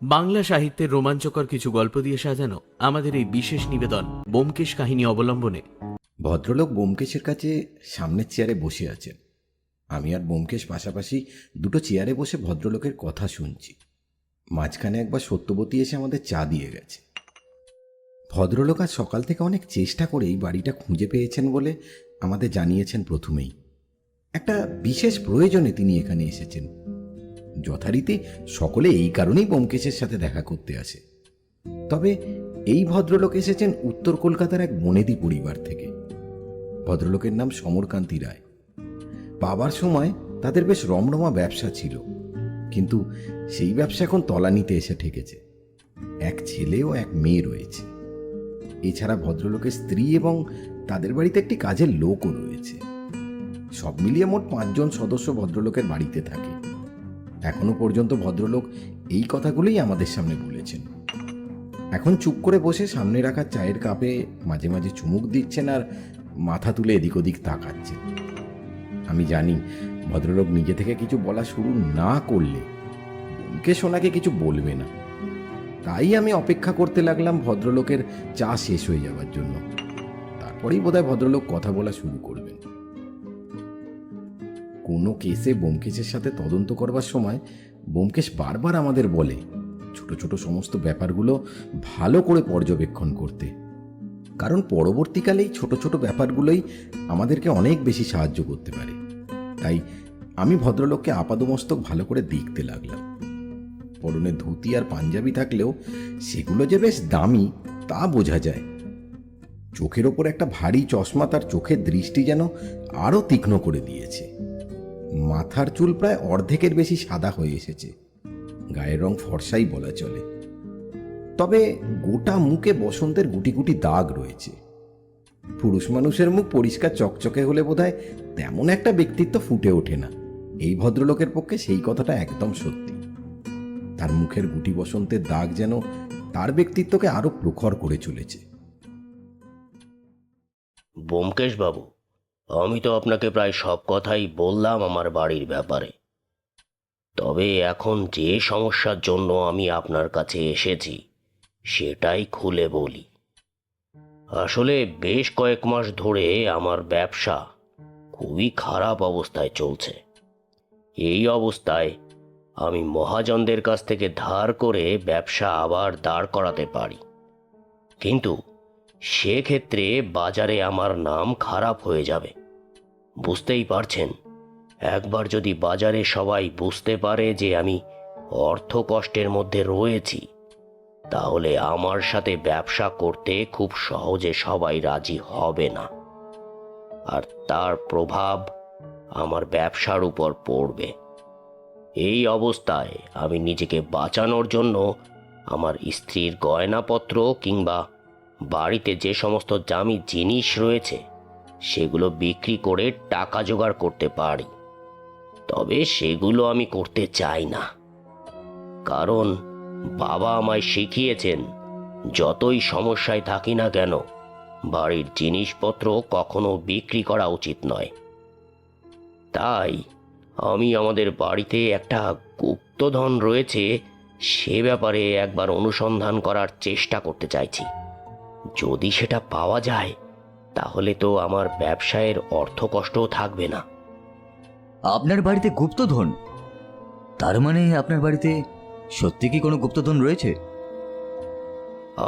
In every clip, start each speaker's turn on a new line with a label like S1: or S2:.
S1: বাংলা সাহিত্যের রোমাঞ্চকর কিছু গল্প দিয়ে সাজানো আমাদের এই বিশেষ নিবেদন ব্যোমকেশ কাহিনী অবলম্বনে।
S2: ভদ্রলোক ব্যোমকেশের কাছে সামনের চেয়ারে বসে আছেন। আমি আর ব্যোমকেশ পাশাপাশি দুটো চেয়ারে বসে ভদ্রলোকের কথা শুনছি। মাঝখানে একবার সত্যবতী এসে আমাদের চা দিয়ে গেছে। ভদ্রলোক আজ সকাল থেকে অনেক চেষ্টা করেই বাড়িটা খুঁজে পেয়েছেন বলে আমাদের জানিয়েছেন। প্রথমেই একটা বিশেষ প্রয়োজনে তিনি এখানে এসেছেন। যথারীতি সকলে এই কারণেই ব্যোমকেশের সাথে দেখা করতে আসে। তবে এই ভদ্রলোক এসেছেন উত্তর কলকাতার এক বনেদি পরিবার থেকে। ভদ্রলোকের নাম সমরকান্তি রায়। বাবার সময় তাদের বেশ রমরমা ব্যবসা ছিল, কিন্তু সেই ব্যবসা এখন তলানিতে এসে ঠেকেছে। এক ছেলে ও এক মেয়ে রয়েছে। এছাড়া ভদ্রলোকের স্ত্রী এবং তাদের বাড়িতে একটি কাজের লোকও রয়েছে। সব মিলিয়ে মোট 5 জন সদস্য ভদ্রলোকের বাড়িতে থাকে। এখনো পর্যন্ত ভদ্রলোক এই কথাগুলোই আমাদের সামনে বলেছেন। এখন চুপ করে বসে সামনে রাখা চায়ের কাপে মাঝে মাঝে চুমুক দিচ্ছেন আর মাথা তুলে এদিক ওদিক তাকাচ্ছেন। আমি জানি ভদ্রলোক নিজে থেকে কিছু বলা শুরু না করলে ব্যোমকেশ ওনাকে কিছু বলবে না। তাই আমি অপেক্ষা করতে লাগলাম ভদ্রলোকের চা শেষ হয়ে যাওয়ার জন্য। তারপরেই বোধহয় ভদ্রলোক কথা বলা শুরু করবেন। কোনো কেসে ব্যোমকেশের সাথে তদন্ত করবার সময় ব্যোমকেশ বারবার আমাদের বলে ছোট ছোট সমস্ত ব্যাপারগুলো ভালো করে পর্যবেক্ষণ করতে, কারণ পরবর্তীকালে এই ছোট ছোট ব্যাপারগুলোই আমাদেরকে অনেক বেশি সাহায্য করতে পারে। তাই আমি ভদ্রলোককে আপাদমস্তক ভালো করে দেখতে লাগলাম। পরনে ধুতি আর পাঞ্জাবি থাকলেও সেগুলো যে বেশ দামি তা বোঝা যায়। চোখের ওপর একটা ভারী চশমা তার চোখের দৃষ্টি যেন আরো তীক্ষ্ণ করে দিয়েছে। মাথার চুল প্রায় অর্ধেকের বেশি সাদা হয়ে এসেছে। গায়ের রং ফর্সাই বলা চলে। তবে গোটা মুখে বসন্তের গুটি গুটি দাগ রয়েছে। পুরুষ মানুষের মুখ পরিষ্কার চকচকে হলে বোধহয় তেমন একটা ব্যক্তিত্ব ফুটে ওঠে না। এই ভদ্রলোকের পক্ষে সেই কথাটা একদম সত্যি। তার মুখের গুটি বসন্তের দাগ যেন তার ব্যক্তিত্বকে আরো প্রখর করে চলেছে।
S3: ব্যোমকেশ বাবু, আমি তো আপনাকে প্রায় সব কথাই বললাম আমার বাড়ির ব্যাপারে। তবে এখন যে সমস্যার জন্য আমি আপনার কাছে এসেছি সেটাই খুলে বলি। আসলে বেশ কয়েক মাস ধরে আমার ব্যবসা খুবই খারাপ অবস্থায় চলছে। এই অবস্থায় আমি মহাজনদের কাছ থেকে ধার করে ব্যবসা আবার দাঁড় করাতে পারি, কিন্তু সেক্ষেত্রে বাজারে আমার নাম খারাপ হয়ে যাবে। বুঝতেই পারছেন, একবার যদি বাজারে সবাই বুঝতে পারে যে আমি অর্থ কষ্টের মধ্যে রয়েছি, তাহলে আমার সাথে ব্যবসা করতে খুব সহজে সবাই রাজি হবে না, আর তার প্রভাব আমার ব্যবসার উপর পড়বে। এই অবস্থায় আমি নিজেকে বাঁচানোর জন্য আমার স্ত্রীর গয়নাপত্র কিংবা বাড়িতে যে সমস্ত দামি জিনিস রয়েছে সেগুলো বিক্রি করে টাকা জোগাড় করতে পারি। তবে সেগুলো আমি করতে চাই না, কারণ বাবা আমায় শিখিয়েছেন যতই সমস্যায় থাকি না কেন বাড়ির জিনিসপত্র কখনো বিক্রি করা উচিত নয়। তাই আমি আমাদের বাড়িতে একটা গুপ্তধন রয়েছে সে ব্যাপারে একবার অনুসন্ধান করার চেষ্টা করতে চাইছি। যদি সেটা পাওয়া যায় তাহলে তো আমার ব্যবসায়ের অর্থ কষ্টও থাকবে না।
S4: আপনার বাড়িতে গুপ্তধন? তার মানে আপনার বাড়িতে সত্যি কি কোনো গুপ্তধন রয়েছে?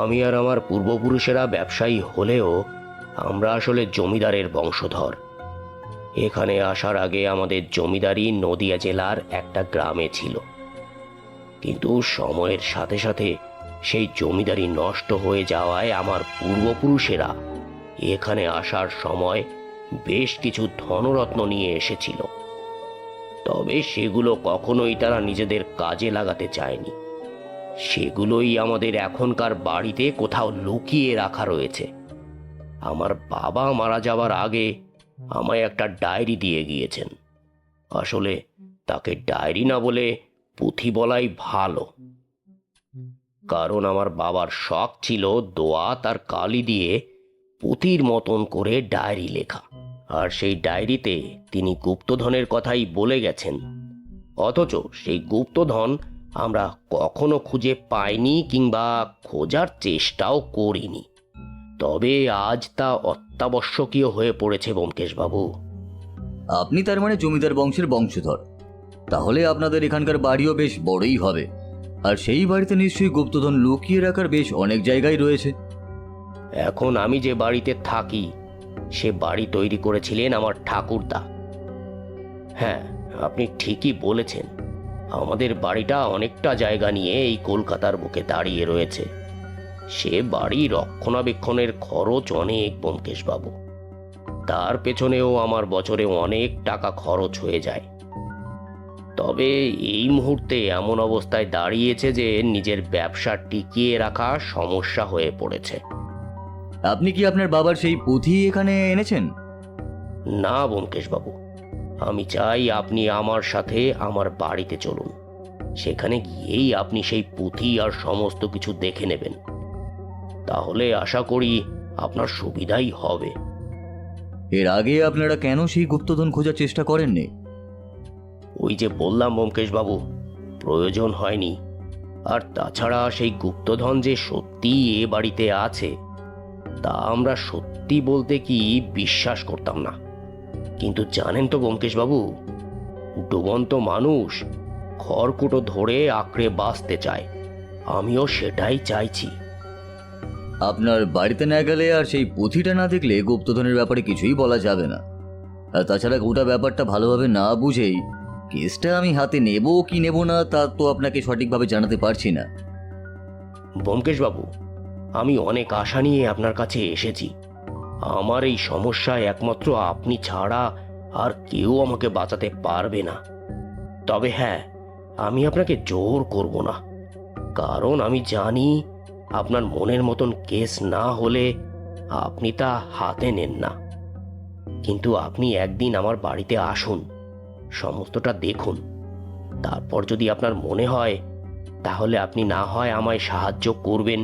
S3: আমি আর আমার পূর্বপুরুষেরা ব্যবসায়ী হলেও আমরা আসলে জমিদারের বংশধর। এখানে আসার আগে আমাদের জমিদারি নদিয়া জেলার একটা গ্রামে ছিল, কিন্তু সময়ের সাথে সাথে সেই জমিদারি নষ্ট হয়ে যাওয়ায় আমার পূর্বপুরুষেরা এখানে আসার সময় বেশ কিছু ধনরত্ন নিয়ে এসেছিল। তবে সেগুলো কখনোই তারা নিজেদের কাজে লাগাতে চায়নি। সেগুলোই আমাদের এখনকার বাড়িতে কোথাও লুকিয়ে রাখা রয়েছে। আমার বাবা মারা যাওয়ার আগে আমায় একটা ডায়েরি দিয়ে গিয়েছেন। আসলে তাকে ডায়েরি না বলে পুঁথি বলাই ভালো, কারণ আমার বাবার শখ ছিল দোয়াত আর কালি দিয়ে পুঁথির মতন করে ডায়েরি লেখা। আর সেই ডায়েরিতে তিনি গুপ্তধনের কথাই বলে গেছেন, অথচ সেই গুপ্তধন আমরা কখনো খুঁজে পাইনি কিংবা খোঁজার চেষ্টাও করিনি। তবে আজ তা অত্যাবশ্যকীয় হয়ে পড়েছে ব্যোমকেশবাবু।
S4: আপনি তার মানে জমিদার বংশের বংশধর, তাহলে আপনাদের এখানকার বাড়িও বেশ বড়ই হবে। আর সেই বাড়িতে নিশ্চয়ই গুপ্তধন লুকিয়ে রাখার বেশ অনেক জায়গায় রয়েছে।
S3: এখন আমি যে বাড়িতে থাকি সে বাড়ি তৈরি করেছিলেন আমার ঠাকুরদা। হ্যাঁ, আপনি ঠিকই বলেছেন, আমাদের বাড়িটা অনেকটা জায়গা নিয়ে এই কলকাতার বুকে দাঁড়িয়ে রয়েছে। সে বাড়ি রক্ষণাবেক্ষণের খরচ অনেক ব্যোমকেশবাবু। তার পেছনেও আমার বছরে অনেক টাকা খরচ হয়ে যায়। তবে এই মুহূর্তে এমন অবস্থায় দাঁড়িয়েছে যে নিজের ব্যবসা টিকিয়ে রাখা সমস্যা হয়ে পড়েছে।
S4: আপনি কি আপনার বাবার সেই পুঁথি এখানে এনেছেন?
S3: না ব্যোমকেশবাবু, আমি চাই আপনি আমার সাথে আমার বাড়িতে চলুন। সেখানে গিয়েই আপনি সেই পুঁথি আর সমস্ত কিছু দেখে নেবেন। তাহলে আশা করি আপনার সুবিধাই হবে।
S4: এর আগে আপনারা কেন সেই গুপ্তধন খোঁজার চেষ্টা করেননি?
S3: ওই যে বললাম ব্যোমকেশবাবু, প্রয়োজন হয়নি। আর তাছাড়া সেই গুপ্তধন যে সত্যি এ বাড়িতে আছে তা আমরা সত্যি বলতে কি বিশ্বাস করতাম না। কিন্তু জানেন তো ব্যোমকেশবাবু, ডুবন্ত মানুষ খড়কুটো ধরে আঁকড়ে বাঁচতে চায়। আমিও সেটাই চাইছি।
S4: আপনার বাড়িতে না গেলে আর সেই পুঁথিটা না দেখলে গুপ্তধনের ব্যাপারে কিছুই বলা যাবে না। আর তাছাড়া গোটা ব্যাপারটা ভালোভাবে না বুঝেই কেসটা আমি হাতে নেব কি নেব না তা তো আপনাকে সঠিকভাবে জানাতে পারছি না।
S3: ব্যোমকেশবাবু, আমি অনেক আশা নিয়ে আপনার কাছে এসেছি। আমার এই সমস্যায় একমাত্র আপনি ছাড়া আর কেউ আমাকে বাঁচাতে পারবে না। তবে হ্যাঁ, আমি আপনাকে জোর করব না, কারণ আমি জানি আপনার মনের মতন কেস না হলে আপনি তা হাতে নেন না। কিন্তু আপনি একদিন আমার বাড়িতে আসুন, সমস্তটা দেখুন। তারপর যদি আপনার মনে হয় তাহলে আপনি না হয় আমায় সাহায্য করবেন।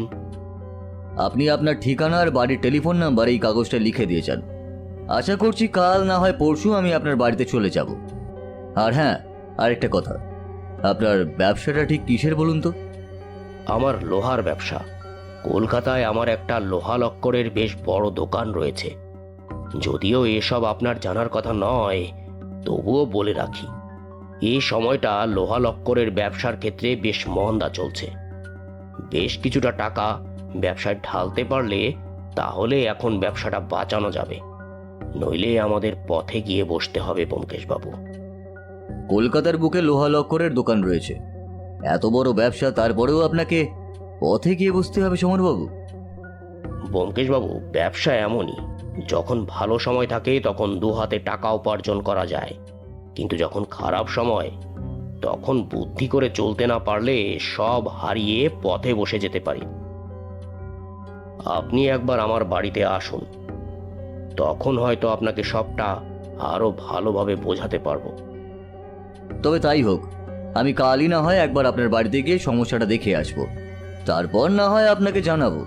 S4: আপনি আপনার ঠিকানা আর বাড়ির টেলিফোন নাম্বার এই কাগজটা লিখে দিয়ে যান। আশা করছি কাল না হয় পরশু আমি আপনার বাড়িতে চলে যাব। আর হ্যাঁ, আরেকটা কথা, আপনার ব্যবসাটা ঠিক কিসের বলুন তো?
S3: আমার লোহার ব্যবসা। কলকাতায় আমার একটা লোহা লক্করের বেশ বড় দোকান রয়েছে। যদিও এসব আপনার জানার কথা নয়, তবুও বলে রাখি, এই সময়টা লোহা লক্করের ব্যবসার ক্ষেত্রে বেশ মন্দা চলছে। বেশ কিছুটা টাকা ব্যবসায় ঢালতে পারলে তাহলে এখন ব্যবসাটা বাঁচানো যাবে, নইলে আমাদের পথে গিয়ে বসতে হবে ব্যোমকেশবাবু।
S4: কলকাতার বুকে লোহা লক্করের দোকান রয়েছে, এত বড় ব্যবসা, তারপরেও আপনাকে পথে গিয়ে বসতে হবে সমরবাবু?
S3: ব্যোমকেশবাবু, ব্যবসা এমনই, যখন ভালো সময় থাকে তখন দু হাতে টাকা উপার্জন করা যায়, কিন্তু যখন খারাপ সময় তখন বুদ্ধি করে চলতে না পারলে সব হারিয়ে পথে বসে যেতে পারি। আপনি একবার আমার বাড়িতে আসুন, তখন হয়তো আপনাকে সবটা আরো ভালোভাবে বোঝাতে পারবো।
S4: তবে তাই হোক, আমি কালই না হয় একবার আপনার বাড়িতে গিয়ে সমস্যাটা দেখে আসবো, তারপর না হয় আপনাকে জানাবো।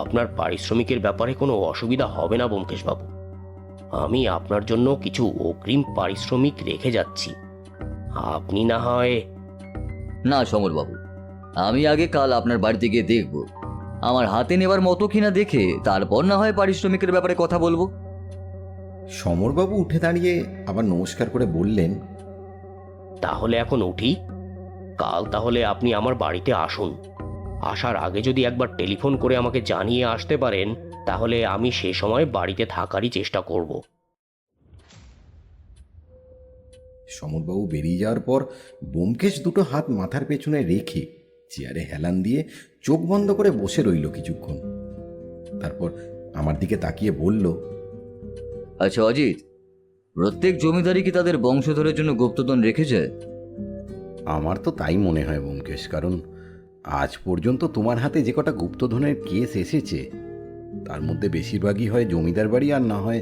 S3: আপনার পারিশ্রমিকের ব্যাপারে কোনো অসুবিধা হবে না ব্যোমকেশবাবু। আমি আপনার জন্য কিছু অগ্রিম পারিশ্রমিক রেখে যাচ্ছি। আপনি না হয়...
S4: না সমরবাবু, আমি আগে কাল আপনার বাড়িতে গিয়ে দেখব, আমার হাতে নেবার মতো কিনা দেখে তারপর না হয় পারিশ্রমিকের ব্যাপারে কথা বলবো।
S2: সমরবাবু উঠে দাঁড়িয়ে আবার নমস্কার করে বললেন,
S3: তাহলে এখন উঠি। কাল তাহলে আপনি আমার বাড়িতে আসুন। আসার আগে যদি একবার টেলিফোন করে আমাকে জানিয়ে আসতে পারেন তাহলে আমি সে সময় বাড়িতে থাকারই চেষ্টা করব।
S2: সমরবাবু বেরিয়ে যাওয়ার পর ব্যোমকেশ দুটো হাত মাথার পেছনে রেখে চেয়ারে হেলান দিয়ে চোখ বন্ধ করে বসে রইল কিছুক্ষণ। তারপর আমার দিকে তাকিয়ে বলল,
S4: আচ্ছা অজিত, প্রত্যেক জমিদারি কি তাদের বংশধরের জন্য গুপ্তধন রেখেছে?
S2: আমার তো তাই মনে হয় ব্যোমকেশ, কারণ আজ পর্যন্ত তোমার হাতে যে কটা গুপ্তধনের কেস এসেছে তার মধ্যে বেশিরভাগই হয় জমিদার বাড়ি, আর না হয়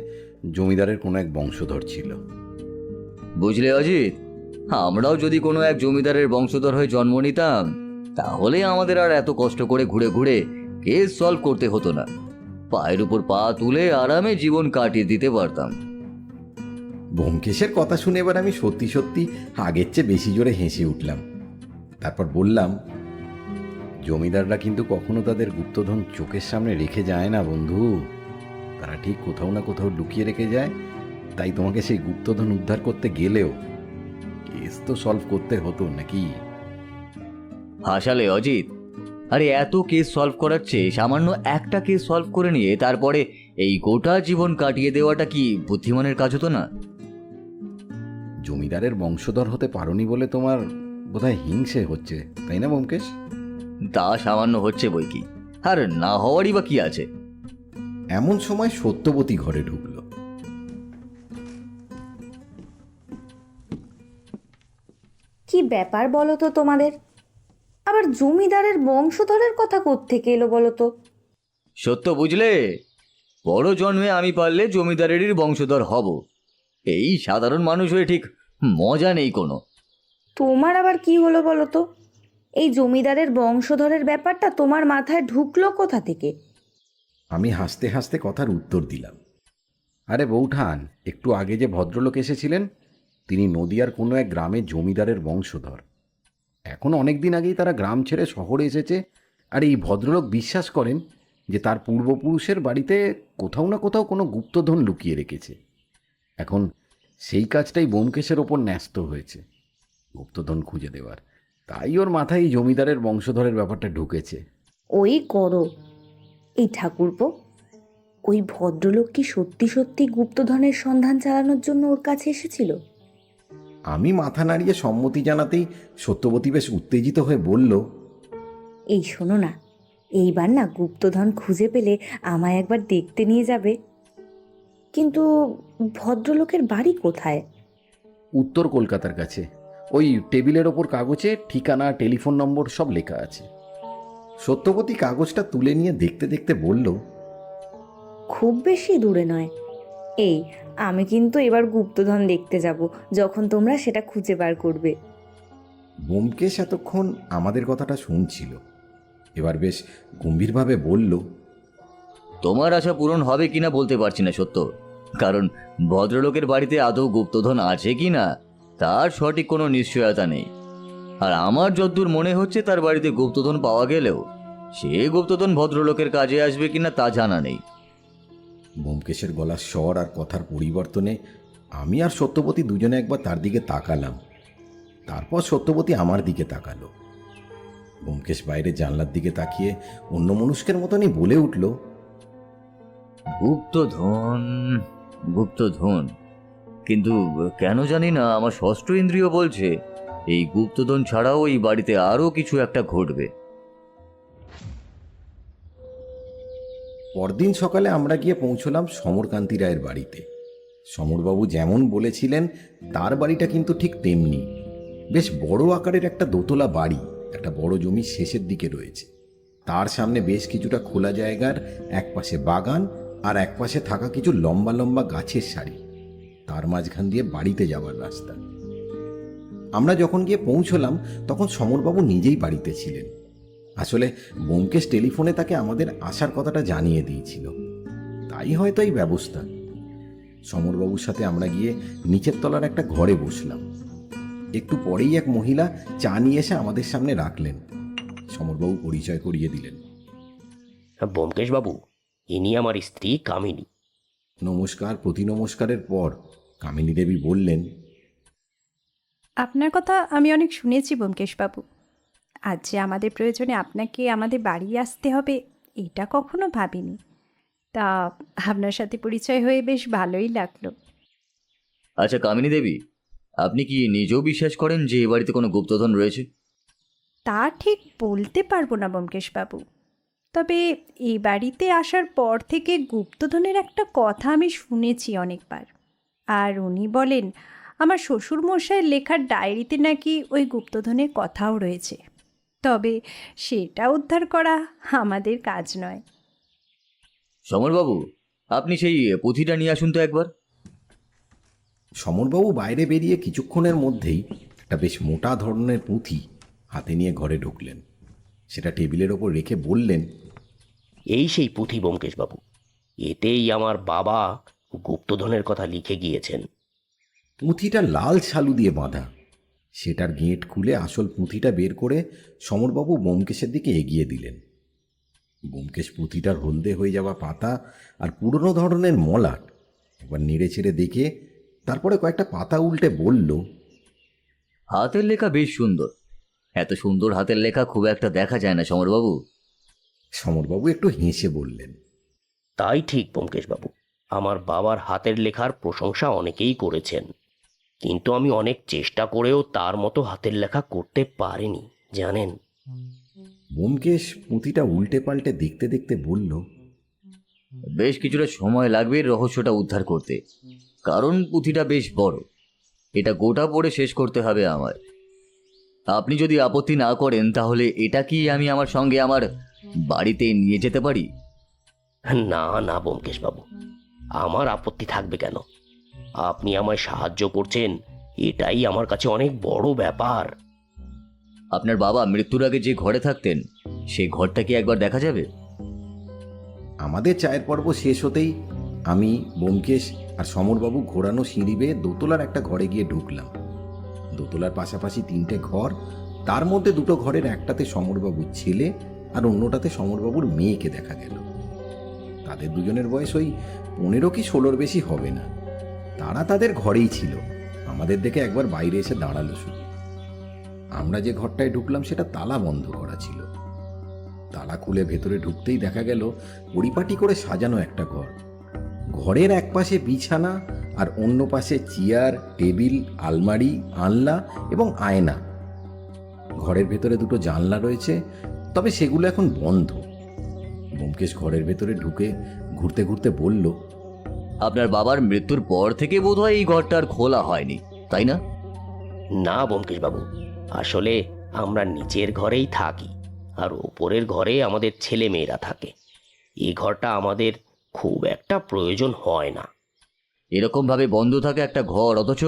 S2: জমিদারের কোনো এক বংশধর ছিল।
S4: বুঝলে অজিত, আমরাও যদি কোনো এক জমিদারের বংশধর হয়ে জন্ম নিতাম তাহলে আমাদের আর এত কষ্ট করে ঘুরে ঘুরে কেস সলভ করতে হতো না, পায়ের উপর পা তুলে আরামে জীবন কাটিয়ে দিতে পারতাম।
S2: ব্যোমকেশের কথা শুনে এবার আমি সত্যি সত্যি আগের চেয়ে বেশি জোরে হেসে উঠলাম। তারপর বললাম, জমিদাররা কিন্তু কখনো তাদের গুপ্তধন চোখের সামনে রেখে যায় না বন্ধু। তারা ঠিক কোথাও না কোথাও লুকিয়ে রেখে যায়। তাই তোমাকে সেই গুপ্তধন উদ্ধার করতে গেলেও কেস তো সলভ করতে হতো নাকি?
S4: হাসালে অজিত। আরে এত কেস সলভ করার চেয়ে সামান্য একটা কেস সলভ করে নিয়ে তারপরে এই গোটা জীবন কাটিয়ে দেওয়াটা কি বুদ্ধিমানের কাজ হতো না?
S2: জমিদারের বংশধর হতে পারোনি বলে তোমার বোধহয় হিংসে হচ্ছে, তাই না ব্যোমকেশ?
S4: তা সামান্য হচ্ছে বই কি, আর না হওয়ারই বা কি আছে?
S2: এমন সময় সত্যবতী ঘরে ঢুকলো।
S5: কি ব্যাপার বলো তো তোমাদের? আবার জমিদারের বংশধরের কথা কোত্থেকে এলো বলো তো?
S4: সত্য বুঝলে, বড় জন্মে আমি পারলে জমিদারেরই বংশধর হব, এই সাধারণ মানুষ হয়ে ঠিক মজা নেই কোনো।
S5: তোমার আবার কি হলো বলো তো? এই জমিদারের বংশধরের ব্যাপারটা তোমার মাথায় ঢুকলো কোথা থেকে?
S2: আমি হাসতে হাসতে কথার উত্তর দিলাম, আরে বৌঠান, একটু আগে যে ভদ্রলোক এসেছিলেন তিনি নদিয়ার কোনো এক গ্রামের জমিদারের বংশধর। এখন অনেক দিন আগেই তারা গ্রাম ছেড়ে শহরে এসেছে। আর এই ভদ্রলোক বিশ্বাস করেন যে তার পূর্বপুরুষের বাড়িতে কোথাও না কোথাও কোনো গুপ্তধন লুকিয়ে রেখেছে। এখন সেই কাজটাই ব্যোমকেশের ওপর ন্যস্ত হয়েছে, গুপ্তধন খুঁজে দেওয়ার। তাই ওর মাথায় এই জমিদারের বংশধরের ব্যাপারটা ঢুকেছে।
S5: ওই করো এই ঠাকুরপো, ওই ভদ্রলোক কি সত্যি সত্যি গুপ্তধনের সন্ধান চালানোর জন্য ওর কাছে এসেছিল?
S2: আমি মাথা নাড়িয়ে সম্মতি জানাতেই সত্যবতী বেশ উত্তেজিত হয়ে বলল,
S5: এই শোনো না, এইবার না গুপ্তধন খুঁজে পেলে আমায় একবার দেখতে নিয়ে যাবে। কিন্তু ভদ্রলোকের বাড়ি কোথায়?
S2: উত্তর কলকাতার কাছে। ওই টেবিলের ওপর কাগজে ঠিকানা, টেলিফোন নম্বর সব লেখা আছে। সত্যবতী কাগজটা তুলে নিয়ে দেখতে দেখতে বলল,
S5: খুব বেশি দূরে নয়। এই আমি কিন্তু এবার গুপ্তধন দেখতে যাব, যখন তোমরা সেটা খুঁজে বার করবে।
S2: ব্যোমকেশ এতক্ষণ আমাদের কথাটা শুনছিল, এবার বেশ গম্ভীরভাবে বলল,
S4: তোমার আশা পূরণ হবে কিনা বলতে পারছি না সত্য, কারণ ভদ্রলোকের বাড়িতে আদৌ গুপ্তধন আছে কিনা তার সঠিক কোনো নিশ্চয়তা নেই। আর আমার যদ্দূর মনে হচ্ছে তার বাড়িতে গুপ্তধন পাওয়া গেলেও সে গুপ্তধন ভদ্রলোকের কাজে আসবে কিনা তা জানা নেই।
S2: ব্যোমকেশের গলার স্বর আর কথার পরিবর্তনে আমি আর সত্যবতী দুজনে একবার তার দিকে তাকালাম। তারপর সত্যবতী আমার দিকে তাকালো। ব্যোমকেশ বাইরে জানলার দিকে তাকিয়ে অন্য মনুষ্কের মতনই বলে উঠল,
S4: গুপ্তধন, গুপ্তধন, কিন্তু কেন জানি না আমার ষষ্ঠ ইন্দ্রিয় বলছে এই গুপ্তধন ছাড়াও এই বাড়িতে আরও কিছু একটা ঘটবে।
S2: পরদিন সকালে আমরা গিয়ে পৌঁছলাম সমরকান্তি রায়ের বাড়িতে। সমরবাবু যেমন বলেছিলেন তার বাড়িটা কিন্তু ঠিক তেমনি। বেশ বড় আকারের একটা দোতলা বাড়ি, একটা বড় জমি শেষের দিকে রয়েছে। তার সামনে বেশ কিছুটা খোলা জায়গার একপাশে বাগান, আর একপাশে থাকা কিছু লম্বা লম্বা গাছের সারি। তার মাঝখান দিয়ে বাড়িতে যাওয়ার রাস্তা। আমরা যখন গিয়ে পৌঁছলাম তখন সমরবাবু নিজেই বাড়িতে ছিলেন। আসলে ব্যোমকেশ টেলিফোনে তাকে আমাদের আসার কথাটা জানিয়ে দিয়েছিল, তাই হয়তো এই ব্যবস্থা। সমরবাবুর সাথে আমরা গিয়ে নিচের তলার একটা ঘরে বসলাম। একটু পরেই এক মহিলা চা নিয়ে এসে আমাদের সামনে রাখলেন। সমরবাবু পরিচয় করিয়ে দিলেন,
S3: ব্যোমকেশ বাবু, ইনি আমার স্ত্রী কামিনী।
S2: নমস্কার প্রতি নমস্কারের পর কামিনী দেবী বললেন,
S6: আপনার কথা আমি অনেক শুনেছি ব্যোমকেশবাবু। আজ যে আমাদের প্রয়োজনে আপনাকে আমাদের বাড়ি আসতে হবে এটা কখনো ভাবিনি। তা আপনার সাথে পরিচয় হয়ে বেশ ভালোই লাগলো।
S4: আচ্ছা কামিনী দেবী, আপনি কি নিজেও বিশ্বাস করেন যে এ বাড়িতে কোনো গুপ্তধন রয়েছে?
S6: তা ঠিক বলতে পারবো না ব্যোমকেশবাবু, তবে এই বাড়িতে আসার পর থেকে গুপ্তধনের একটা কথা আমি শুনেছি অনেকবার। আর উনি বলেন আমার শ্বশুরমশাইয়ের লেখার ডায়েরিতে নাকি ওই গুপ্তধনের কথাও রয়েছে। তবে সেটা উদ্ধার করা আমাদের কাজ নয়।
S4: সমরবাবু, আপনি সেই পুঁথিটা নিয়ে আসুন তো একবার।
S2: সমরবাবু বাইরে বেরিয়ে কিছুক্ষণের মধ্যেই একটা বেশ মোটা ধরনের পুঁথি হাতে নিয়ে ঘরে ঢুকলেন। সেটা টেবিলের ওপর রেখে বললেন,
S3: এই সেই পুঁথি ব্যোমকেশ বাবু, এতেই আমার বাবা গুপ্তধনের কথা লিখে গিয়েছেন।
S2: পুঁথিটা লাল ছালু দিয়ে বাঁধা। সেটার গেট খুলে আসল পুঁথিটা বের করে সমরবাবু ব্যোমকেশের দিকে এগিয়ে দিলেন। ব্যোমকেশ পুঁথিটার হলদে হয়ে যাওয়া পাতা আর পুরনো ধরনের মলাট একবার নেড়ে ছেড়ে দেখে তারপরে কয়েকটা পাতা উল্টে বলল,
S4: হাতের লেখা বেশ সুন্দর। এত সুন্দর হাতের লেখা খুব একটা দেখা যায় না সমরবাবু।
S2: সমরবাবু একটু হেসে বললেন,
S3: তাই ঠিক ব্যোমকেশবাবু, আমার বাবার হাতের লেখার প্রশংসা অনেকেই করেছেন, কিন্তু আমি অনেক চেষ্টা করেও তার মতো হাতের লেখা করতে পারিনি জানেন।
S2: ব্যোমকেশ পুঁথিটা উল্টে পাল্টে দেখতে দেখতে বলল,
S4: বেশ কিছুটা সময় লাগবে রহস্যটা উদ্ধার করতে, কারণ পুঁথিটা বেশ বড়। এটা গোটা পড়ে শেষ করতে হবে আমার। আপনি যদি আপত্তি না করেন তাহলে এটা কি আমি আমার সঙ্গে আমার বাড়িতে নিয়ে যেতে পারি?
S3: না না ব্যোমকেশবাবু, আমার আপত্তি থাকবে কেন? আপনি আমায় সাহায্য করছেন, এটাই আমার কাছে অনেক বড় ব্যাপার।
S4: আপনার বাবা মৃত্যুর আগে যে ঘরে থাকতেন সেই ঘরটা কি একবার দেখা যাবে?
S2: আমাদের চায়ের পর্ব শেষ হতেই আমি, ব্যোমকেশ আর সমরবাবু ঘোরানো সিঁড়ি বেয়ে দোতলার একটা ঘরে গিয়ে ঢুকলাম। দোতলার পাশাপাশি 3টে ঘর, তার মধ্যে 2টো ঘরের একটাতে সমরবাবুর ছেলে আর অন্যটাতে সমরবাবুর মেয়েকে দেখা গেল। তাদের দুজনের বয়স ওই 15 কি 16-র বেশি হবে না। তারা তাদের ঘরেই ছিল, আমাদের দেখে একবার বাইরে এসে দাঁড়ালো শুধু। আমরা যে ঘরটায় ঢুকলাম সেটা তালা বন্ধ করা ছিল। তালা খুলে ভেতরে ঢুকতেই দেখা গেল পরিপাটি করে সাজানো একটা ঘর। ঘরের এক পাশে বিছানা আর অন্য পাশে চেয়ার, টেবিল, আলমারি, আনলা এবং আয়না। ঘরের ভেতরে 2টো জানলা রয়েছে, তবে সেগুলো এখন বন্ধ। ব্যোমকেশ ঘরের ভেতরে ঢুকে ঘুরতে ঘুরতে বলল,
S4: আপনার বাবার মৃত্যুর পর থেকে বোধহয় এই ঘরটা আর খোলা হয়নি, তাই না?
S3: না ব্যোমকেশবাবু, আসলে আমরা নিচের ঘরেই থাকি আর ওপরের ঘরে আমাদের ছেলে মেয়েরা থাকে। এই ঘরটা আমাদের খুব একটা প্রয়োজন হয় না।
S4: এরকমভাবে বন্ধ থাকে একটা ঘর, অথচ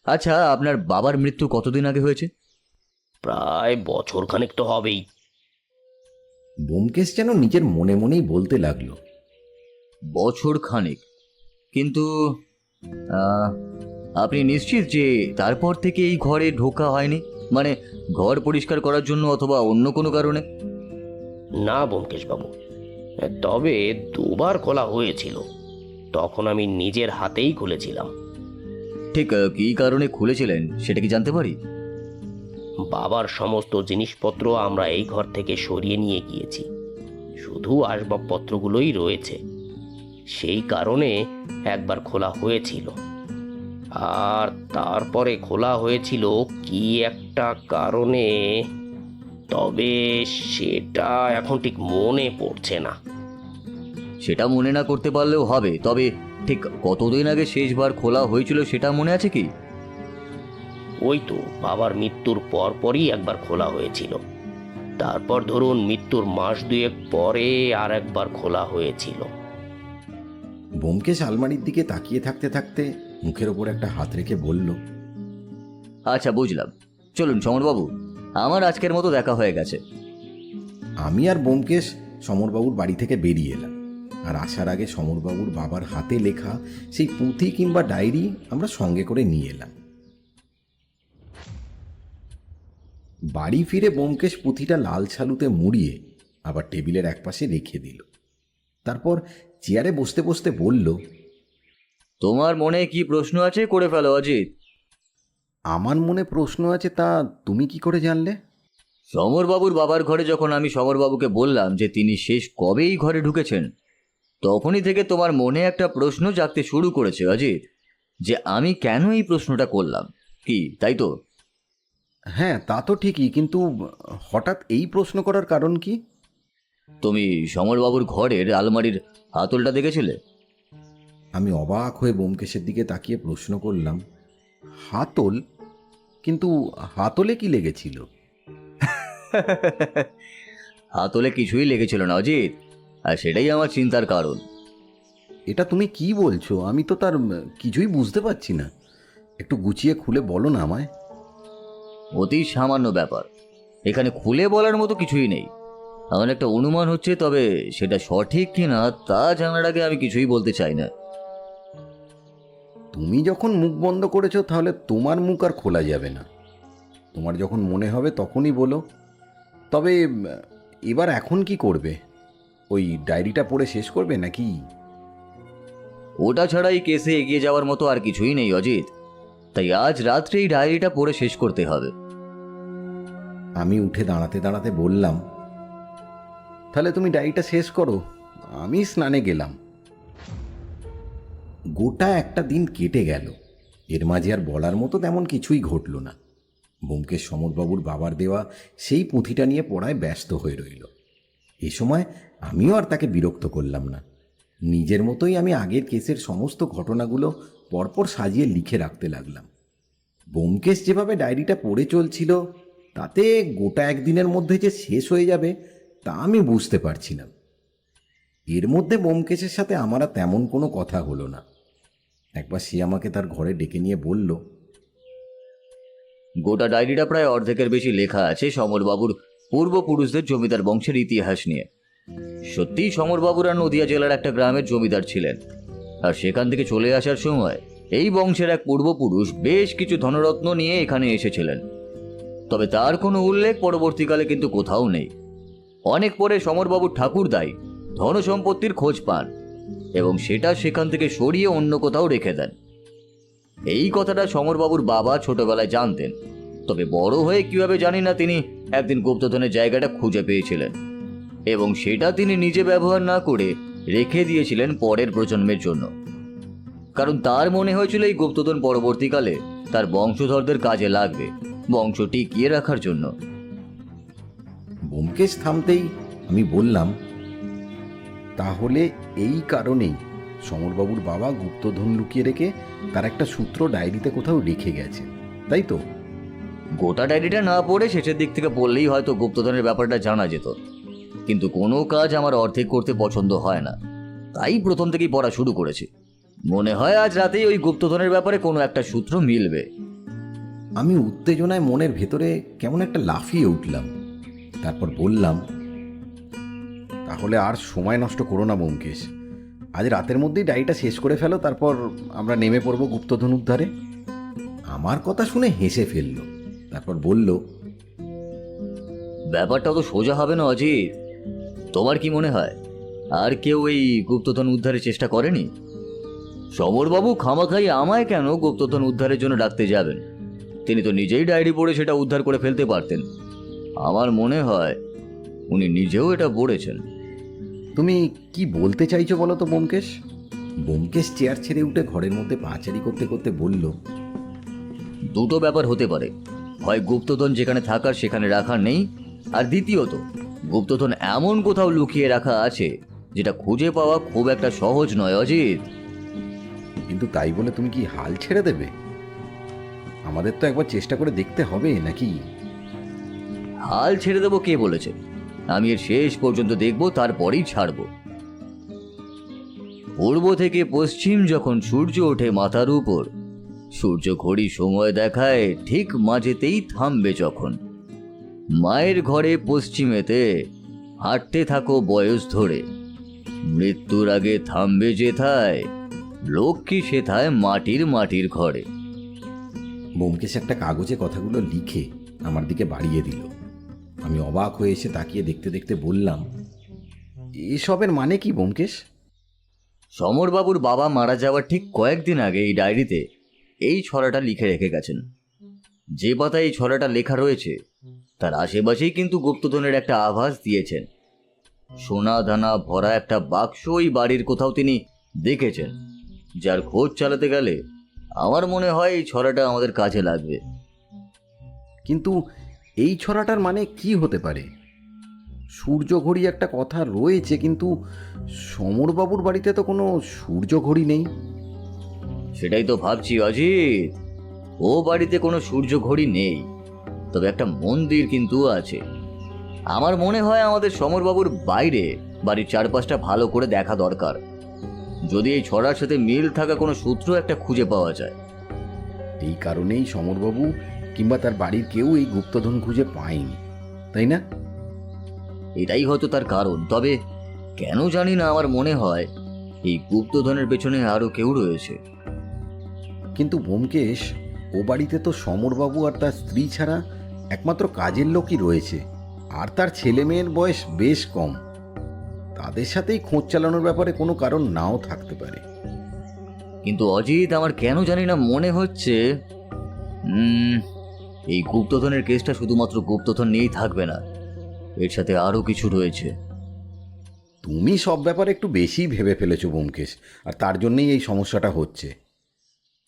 S4: আচ্ছা, আপনার বাবার মৃত্যু কতদিন আগে হয়েছে?
S3: প্রায় বছরখানেক তো হবেই।
S2: ব্যোমকেশ যেন নিজের মনে মনেই বলতে লাগলো,
S4: বছর খানেক? কিন্তু আহ, আপনি নিশ্চিত যে তারপর থেকে এই ঘরে ঢোকা হয়নি? মানে ঘর পরিষ্কার করার জন্য অথবা অন্য কোনো কারণে?
S3: না ব্যোমকেশবাবু, তবে 2বার খোলা হয়েছিল, তখন আমি নিজের হাতেই খুলেছিলাম।
S4: ঠিক কী কারণে খুলেছিলেন সেটা কি জানতে পারি?
S3: বাবার সমস্ত জিনিসপত্র আমরা এই ঘর থেকে সরিয়ে নিয়ে গিয়েছি, শুধু আসবাবপত্রগুলোই রয়েছে। সেই কারণে একবার খোলা হয়েছিল, আর তারপরে খোলা হয়েছিল কি একটা কারণে, তবে সেটা এখন ঠিক মনে পড়ছে না।
S4: সেটা মনে না করতে পারলেও হবে, তবে ঠিক কতদিন আগে শেষবার খোলা হয়েছিল সেটা মনে আছে কি?
S3: ওই তো বাবার মৃত্যুর পরপরই একবার খোলা হয়েছিল, তারপর ধরুন মৃত্যুর মাস 2 পরে আর একবার খোলা হয়েছিল।
S2: ব্যোমকেশ আলমারির দিকে তাকিয়ে থাকতে থাকতে মুখের ওপর একটা হাত রেখে বলল,
S4: আচ্ছা বুঝলাম, চলুন সমরবাবু, আমার আজকের মতো দেখা হয়ে গেছে।
S2: আমি আর ব্যোমকেশ সমরবাবুর বাড়ি থেকে বেরিয়ে এলাম। আর আসার আগে সমরবাবুর বাবার হাতে লেখা সেই পুঁথি কিংবা ডায়েরি আমরা সঙ্গে করে নিয়ে এলাম। বাড়ি ফিরে ব্যোমকেশ পুঁথিটা লাল ছালুতে মুড়িয়ে আবার টেবিলের একপাশে রেখে দিল। তারপর চেয়ারে বসতে বসতে বলল,
S4: তোমার মনে কি প্রশ্ন আছে করে ফেলো অজিত।
S2: আমার মনে প্রশ্ন আছে, তা তুমি কি করে জানলে?
S4: সমরবাবুর বাবার ঘরে যখন আমি সমরবাবুকে বললাম যে তিনি শেষ কবে এই ঘরে ঢুকেছেন, তখনই থেকে তোমার মনে একটা প্রশ্ন জাগতে শুরু করেছে অজিত, যে আমি কেন এই প্রশ্নটা করলাম, কি তাই তো?
S2: হ্যাঁ, তা তো ঠিকই, কিন্তু হঠাৎ এই প্রশ্ন করার কারণ কি?
S4: তুমি সমরবাবুর ঘরের আলমারির হাতলটা দেখেছিলে?
S2: আমি অবাক হয়ে ব্যোমকেশের দিকে তাকিয়ে প্রশ্ন করলাম, হাতল? কিন্তু হাতলে কি লেগেছিল?
S4: হাতলে কিছুই লেগেছিল না অজিত, আর সেটাই আমার চিন্তার কারণ।
S2: এটা তুমি কি বলছো? আমি তো তার কিছুই বুঝতে পারছি না। একটু গুছিয়ে খুলে বলো না আমায়।
S4: অতি সামান্য ব্যাপার, এখানে খুলে বলার মতো কিছুই নেই। আমার একটা অনুমান হচ্ছে, তবে সেটা সঠিক কি না তা জানার আগে আমি কিছুই বলতে চাই না।
S2: তুমি যখন মুখ বন্ধ করেছো তাহলে তোমার মুখ আর খোলা যাবে না। তোমার যখন মনে হবে তখনই বলো। তবে এবার এখন কি করবে? ওই ডায়েরিটা পড়ে শেষ করবে নাকি?
S4: ওটা ছাড়া এই কেসে এগিয়ে যাওয়ার মতো আর কিছুই নেই অজিত, তাই আজ রাত্রে এই ডায়েরিটা পড়ে শেষ করতে হবে।
S2: আমি উঠে দাঁড়াতে দাঁড়াতে বললাম, তাহলে তুমি ডায়েরিটা শেষ করো, আমি স্নানে গেলাম। গোটা একটা দিন কেটে গেল। এর মাঝে আর বলার মতো তেমন কিছুই ঘটল না। ব্যোমকেশ সমরবাবুর বাবার দেওয়া সেই পুঁথিটা নিয়ে পড়ায় ব্যস্ত হয়ে রইল। এ সময় আমিও আর তাকে বিরক্ত করলাম না। নিজের মতোই আমি আগের কেসের সমস্ত ঘটনাগুলো পরপর সাজিয়ে লিখে রাখতে লাগলাম। ব্যোমকেশ যেভাবে ডায়েরিটা পড়ে চলছিল তাতে গোটা একদিনের মধ্যে যে শেষ হয়ে যাবে তা আমি বুঝতে পারছিলাম। এর মধ্যে ব্যোমকেশের সাথে আমার আর তেমন কোনো কথা হলো না। একবার সে আমাকে তার ঘরে ডেকে নিয়ে বলল,
S4: গোটা ডায়েরিটা প্রায় অর্ধেকের বেশি লেখা আছে সমরবাবুর পূর্বপুরুষদের জমিদার বংশের ইতিহাস নিয়ে। সত্যিই সমরবাবুরা নদিয়া জেলার একটা গ্রামের জমিদার ছিলেন, আর সেখান থেকে চলে আসার সময় এই বংশের এক পূর্বপুরুষ বেশ কিছু ধনরত্ন নিয়ে এখানে এসেছিলেন। তবে তার কোনো উল্লেখ পরবর্তীকালে কিন্তু কোথাও নেই। অনেক পরে সমরবাবুর ঠাকুরদাই ধনসম্পত্তির খোঁজ পান এবং সেটা সেখান থেকে সরিয়ে অন্য কোথাও রেখে দেন। এই কথাটা সমরবাবুর বাবা ছোটবেলায় জানতেন, তবে বড় হয়ে কিভাবে জানি না তিনি একদিন গুপ্তধনের জায়গাটা খুঁজে পেয়েছিলেন এবং সেটা তিনি নিজে ব্যবহার না করে রেখে দিয়েছিলেন পরের প্রজন্মের জন্য। কারণ তার মনে হয়েছিল এই গুপ্তধন পরবর্তীকালে তার বংশধরদের কাজে লাগবে, বংশ টিকিয়ে রাখার জন্য।
S2: ব্যোমকেশ থামতেই আমি বললাম, তাহলে এই কারণেই সমরবাবুর বাবা গুপ্তধন লুকিয়ে রেখে তার একটা সূত্র ডায়েরিতে কোথাও রেখে গেছে, তাই তো?
S4: গোটা ডায়েরিটা না পড়ে শেষের দিক থেকে বললেই হয়তো গুপ্তধনের ব্যাপারটা জানা যেত, কিন্তু কোনো কাজ আমার অর্ধেক করতে পছন্দ হয় না, তাই প্রথম থেকেই পড়া শুরু করেছি। মনে হয় আজ রাতেই ওই গুপ্তধনের ব্যাপারে কোনো একটা সূত্র মিলবে।
S2: আমি উত্তেজনায় মনের ভেতরে কেমন একটা লাফিয়ে উঠলাম। তারপর বললাম, তাহলে আর সময় নষ্ট করো না ব্যোমকেশ, আজ রাতের মধ্যেই ডায়েরিটা শেষ করে ফেলো, তারপর আমরা নেমে পড়ব গুপ্তধন উদ্ধারে। আমার কথা শুনে হেসে ফেলল। তারপর বলল,
S4: ব্যাপারটা তো সোজা হবে না অজিত। তোমার কি মনে হয় আর কেউ এই গুপ্তধন উদ্ধারের চেষ্টা করেনি? সমরবাবু খামাখাই আমায় কেন গুপ্তধন উদ্ধারের জন্য ডাকতে যাবেন? তিনি তো নিজেই ডায়েরি পড়ে সেটা উদ্ধার করে ফেলতে পারতেন। আমার মনে হয় উনি নিজেও এটা পড়েছেন।
S2: তুমি কি বলতে চাইছো বলো তো ব্যোমকেশ? ব্যোমকেশ চেয়ার ছেড়ে উঠে ঘরের মধ্যে পাচারি করতে করতে বলল,
S4: দুটো ব্যাপার হতে পারে, হয় গুপ্তধন যেখানে থাকার সেখানে রাখার নেই, আর দ্বিতীয়ত গুপ্তধন এমন কোথাও লুকিয়ে রাখা আছে যেটা খুঁজে পাওয়া খুব একটা সহজ নয় অজিত।
S2: কিন্তু তাই বলে তুমি কি হাল ছেড়ে দেবে? আমাদের তো একবার চেষ্টা করে দেখতে হবে নাকি?
S4: হাল ছেড়ে দেবো কে বলেছে? আমি এর শেষ পর্যন্ত দেখব, তারপরেই ছাড়ব। পূর্ব থেকে পশ্চিম যখন সূর্য ওঠে মাথার উপর, সূর্য ঘড়ি সময় দেখায় ঠিক মাঝেতেই থামবে যখন। মায়ের ঘরে পশ্চিমেতে হাঁটতে থাকো বয়স ধরে, মৃত্যুর আগে থামবে যেথায়, লক্ষ্মী সেথায় মাটির মাটির ঘরে।
S2: ব্যোমকেশ একটা কাগজে কথাগুলো লিখে আমার দিকে বাড়িয়ে দিল। আমি অবাক হয়ে এসে তাকিয়ে দেখতে দেখতে বললাম, এসবের মানে কি ব্যোমকেশ?
S4: সমরবাবুর বাবা মারা যাওয়ার ঠিক কয়েকদিন আগে এই ডায়েরিতে এই ছড়াটা লিখে রেখে গেছেন। যে পাতায় এই ছড়াটা লেখা রয়েছে তার আশেপাশেই কিন্তু গুপ্তধনের একটা আভাস দিয়েছেন। সোনা দানা ভরা একটা বাক্স ওই বাড়ির কোথাও তিনি দেখেছেন, যার খোঁজ চালাতে গেলে আমার মনে হয় এই ছড়াটা আমাদের কাজে লাগবে।
S2: কিন্তু এই ছড়াটার মানে কি হতে পারে? সূর্য ঘড়ি একটা কথা রয়েছে, কিন্তু সমরবাবুর বাড়িতে তো কোনো সূর্য ঘড়ি নেই।
S4: সেটাই তো ভাবছি অজিত, ও বাড়িতে কোনো সূর্য ঘড়ি নেই, তবে একটা মন্দির কিন্তু আছে। আমার মনে হয় আমাদের সমরবাবুর বাইরে বাড়ির চারপাশটা ভালো করে দেখা দরকার, যদি এই ছড়ার সাথে মিল থাকা কোনো সূত্র একটা খুঁজে পাওয়া যায়।
S2: এই কারণেই সমরবাবু কিংবা তার বাড়ির কেউ এই গুপ্তধন খুঁজে পায়নি, তাই না?
S4: এটাই হয়তো তার কারণ। তবে কেন জানি না আমার মনে হয় এই গুপ্তধনের পেছনে আরো কেউ রয়েছে।
S2: কিন্তু ব্যোমকেশ, ও বাড়িতে তো সমরবাবু আর তার স্ত্রী ছাড়া একমাত্র কাজের লোকই রয়েছে, আর তার ছেলে মেয়ের বয়স বেশ কম। তাদের সাথেই খোঁজ চালানোর ব্যাপারে কোনো কারণ নাও থাকতে পারে।
S4: কিন্তু অজিত, আমার কেন জানি না মনে হচ্ছে এই গুপ্তধনের কেসটা শুধুমাত্র গুপ্তধন নিয়েই থাকবে না, এর সাথে আরও কিছু রয়েছে।
S2: তুমি সব ব্যাপারে একটু বেশি ভেবে ফেলেছো ব্যোমকেশ, আর তার জন্যই এই সমস্যাটা হচ্ছে।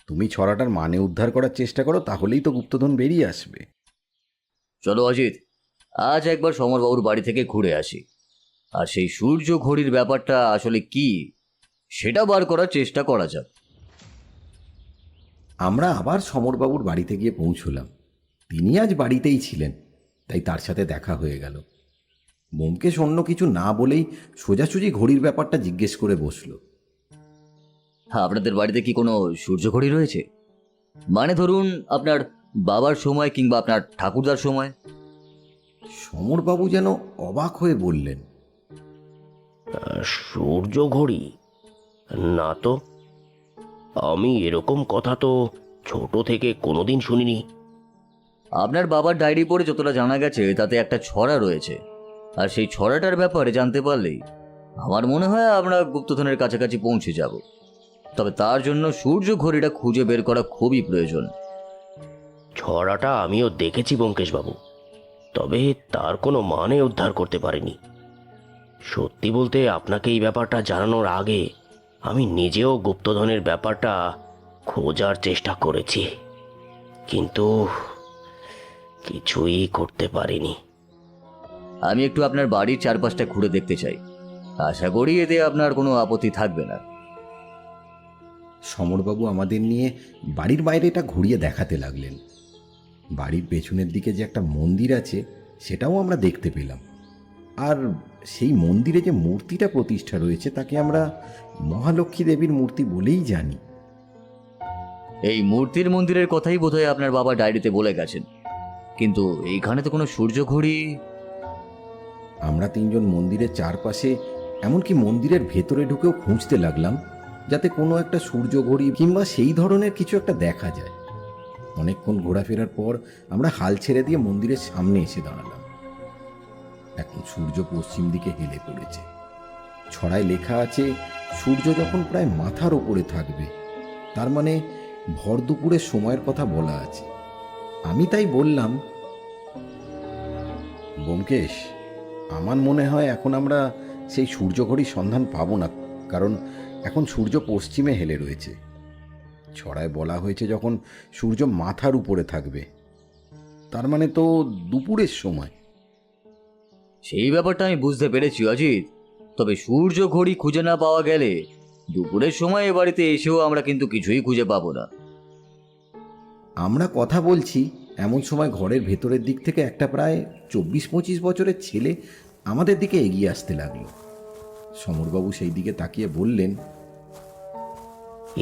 S2: তুমি ছড়াটার মানে উদ্ধার করার চেষ্টা করো, তাহলেই তো গুপ্তধন বেরিয়ে আসবে।
S4: চলো অজিত, আজ একবার সমরবাবুর বাড়ি থেকে ঘুরে আসি, আর সেই সূর্য ঘড়ির ব্যাপারটা আসলে কি সেটা বার করার চেষ্টা করা যাক।
S2: আমরা আবার সমরবাবুর বাড়িতে গিয়ে পৌঁছলাম। তিনি আজ বাড়িতেই ছিলেন, তাই তার সাথে দেখা হয়ে গেল। ব্যোমকেশ অন্য কিছু না বলেই সোজাসুজি ঘড়ির ব্যাপারটা জিজ্ঞেস করে বসলো।
S4: হ্যাঁ, আপনাদের বাড়িতে কি কোনো সূর্য ঘড়ি রয়েছে? মানে ধরুন আপনার বাবার সময় কিংবা আপনার ঠাকুরদার সময়।
S2: সমরবাবু যেন অবাক হয়ে বললেন,
S3: সূর্য ঘড়ি? না তো, আমি এরকম কথা তো ছোট থেকে কোনোদিন শুনিনি।
S4: আপনার বাবার ডায়েরি পড়ে যতটা জানা গেছে তাতে একটা ছড়া রয়েছে, আর সেই ছড়াটার ব্যাপারে জানতে পারলেই আমার মনে হয় আমরা গুপ্তধনের কাছাকাছি পৌঁছে যাব। তবে তার জন্য সূর্য ঘড়িটা খুঁজে বের করা খুবই প্রয়োজন।
S3: ছড়াটা আমিও দেখেছি ব্যোমকেশবাবু, তবে তার কোনো মানে উদ্ধার করতে পারিনি। সত্যি বলতে আপনাকে এই ব্যাপারটা জানানোর আগে আমি নিজেও গুপ্তধনের ব্যাপারটা খোঁজার চেষ্টা করেছি, কিন্তু কিছুই করতে পারিনি।
S4: আমি একটু আপনার বাড়ির চারপাশটা ঘুরে দেখতে চাই, আশা করি এতে আপনার কোনো আপত্তি থাকবে না।
S2: সমরবাবু আমাদের নিয়ে বাড়ির বাইরেটা ঘুরিয়ে দেখাতে লাগলেন। বাড়ির পেছনের দিকে যে একটা মন্দির আছে সেটাও আমরা দেখতে পেলাম, আর সেই মন্দিরে যে মূর্তিটা প্রতিষ্ঠা রয়েছে তাকে আমরা মহালক্ষ্মী দেবীর মূর্তি বলেই জানি।
S4: এই মূর্তির মন্দিরের কথাই বোধহয় আপনার বাবা ডায়েরিতে বলে গেছেন, কিন্তু এইখানে তো কোনো সূর্য ঘড়ি।
S2: আমরা তিনজন মন্দিরের চারপাশে, এমনকি মন্দিরের ভেতরে ঢুকেও খুঁজতে লাগলাম, যাতে কোনো একটা সূর্য ঘড়ি কিংবা সেই ধরনের কিছু একটা দেখা যায়। অনেকক্ষণ ঘোরাফেরার পর আমরা হাল ছেড়ে দিয়ে মন্দিরের সামনে এসে দাঁড়ালাম। এখন সূর্য পশ্চিম দিকে হেলে পড়েছে। ছড়ায় লেখা আছে, সূর্য যখন প্রায় মাথার ওপরে থাকবে, তার মানে ভর দুপুরের সময়ের কথা বলা আছে। আমি তাই বললাম, ব্যোমকেশ, আমার মনে হয় এখন আমরা সেই সূর্য ঘড়ির সন্ধান পাবো না, কারণ এখন সূর্য পশ্চিমে হেলে রয়েছে। ছড়ায় বলা হয়েছে যখন সূর্য মাথার উপরে থাকবে, তার মানে তো দুপুরের সময়।
S4: সেই ব্যাপারটা আমি বুঝতে পেরেছি অজিত, তবে সূর্য ঘড়ি খুঁজে না পাওয়া গেলে দুপুরের সময় এ বাড়িতে এসেও আমরা কিন্তু কিছুই খুঁজে পাবো না।
S2: আমরা কথা বলছি এমন সময় ঘরের ভেতরের দিক থেকে একটা প্রায় 24-25 বছরের ছেলে আমাদের দিকে এগিয়ে আসতে লাগলো। সমরবাবু সেই দিকে তাকিয়ে বললেন,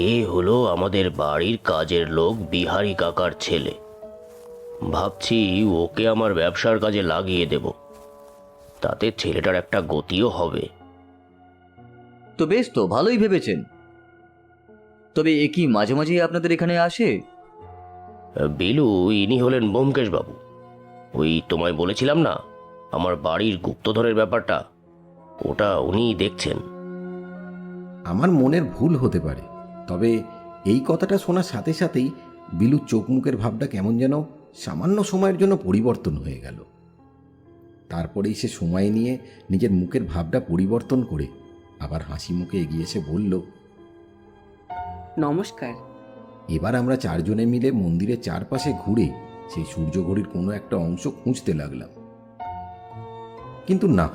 S3: এ হলো আমাদের বাড়ির কাজের লোক বিহারী কাকার ছেলে। ভাবছি ওকে আমার ব্যবসার কাজে লাগিয়ে দেব, তাতে ছেলেটার একটা গতিও হবে।
S4: তো বেশ, তো ভালোই ভেবেছেন। তবে এ কি মাঝে মাঝেই আপনাদের এখানে আসে?
S3: বিলু, ইনি হলেন ব্যোমকেশবাবু। ওই তোমায় বলেছিলাম না আমার বাড়ির গুপ্তধনের ব্যাপারটা, ওটা উনিই দেখছেন।
S2: আমার মনের ভুল হতে পারে, তবে এই কথাটা শোনার সাথে সাথেই বিলুর চোখ মুখের ভাবটা কেমন যেন সামান্য সময়ের জন্য পরিবর্তন হয়ে গেল। তারপরেই সে সময় নিয়ে নিজের মুখের ভাবটা পরিবর্তন করে আবার হাসি মুখে এগিয়ে এসে বলল,
S7: নমস্কার।
S2: এবার আমরা চারজনে মিলে মন্দিরের চারপাশে ঘুরে সেই সূর্য ঘড়ির কোনো একটা অংশ খুঁজতে লাগলাম, কিন্তু না,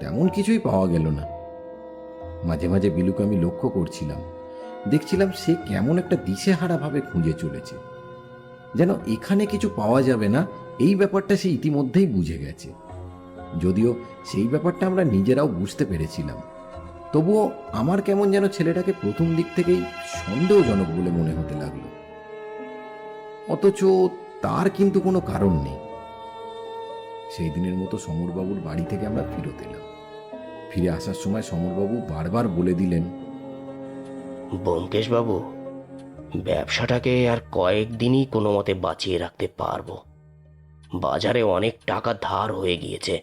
S2: তেমন কিছুই পাওয়া গেল না। মাঝে মাঝে বিলুকে আমি লক্ষ্য করছিলাম, দেখছিলাম সে কেমন একটা দিশেহারা ভাবে খুঁজে চলেছে, যেন এখানে কিছু পাওয়া যাবে না এই ব্যাপারটা সে ইতিমধ্যেই বুঝে গেছে। যদিও সেই ব্যাপারটা আমরা নিজেরাও বুঝতে পেরেছিলাম, তবুও আমার কেমন যেন ছেলেটাকে প্রথম দিক থেকেই সন্দেহজনক বলে মনে হতে লাগলো। অথচ তার কিন্তু কোনো কারণ নেই। সেই দিনের মতো সমরবাবুর বাড়ি থেকে আমরা ফিরত এলাম। ফিরে আসার সময় সমরবাবু বারবার বলে দিলেন,
S3: ব্যোমকেশবাবু, ব্যবসাটাকে আর কয়েকদিনই কোনো মতে বাঁচিয়ে রাখতে পারবো। বাজারে অনেক টাকা ধার হয়ে গিয়েছে।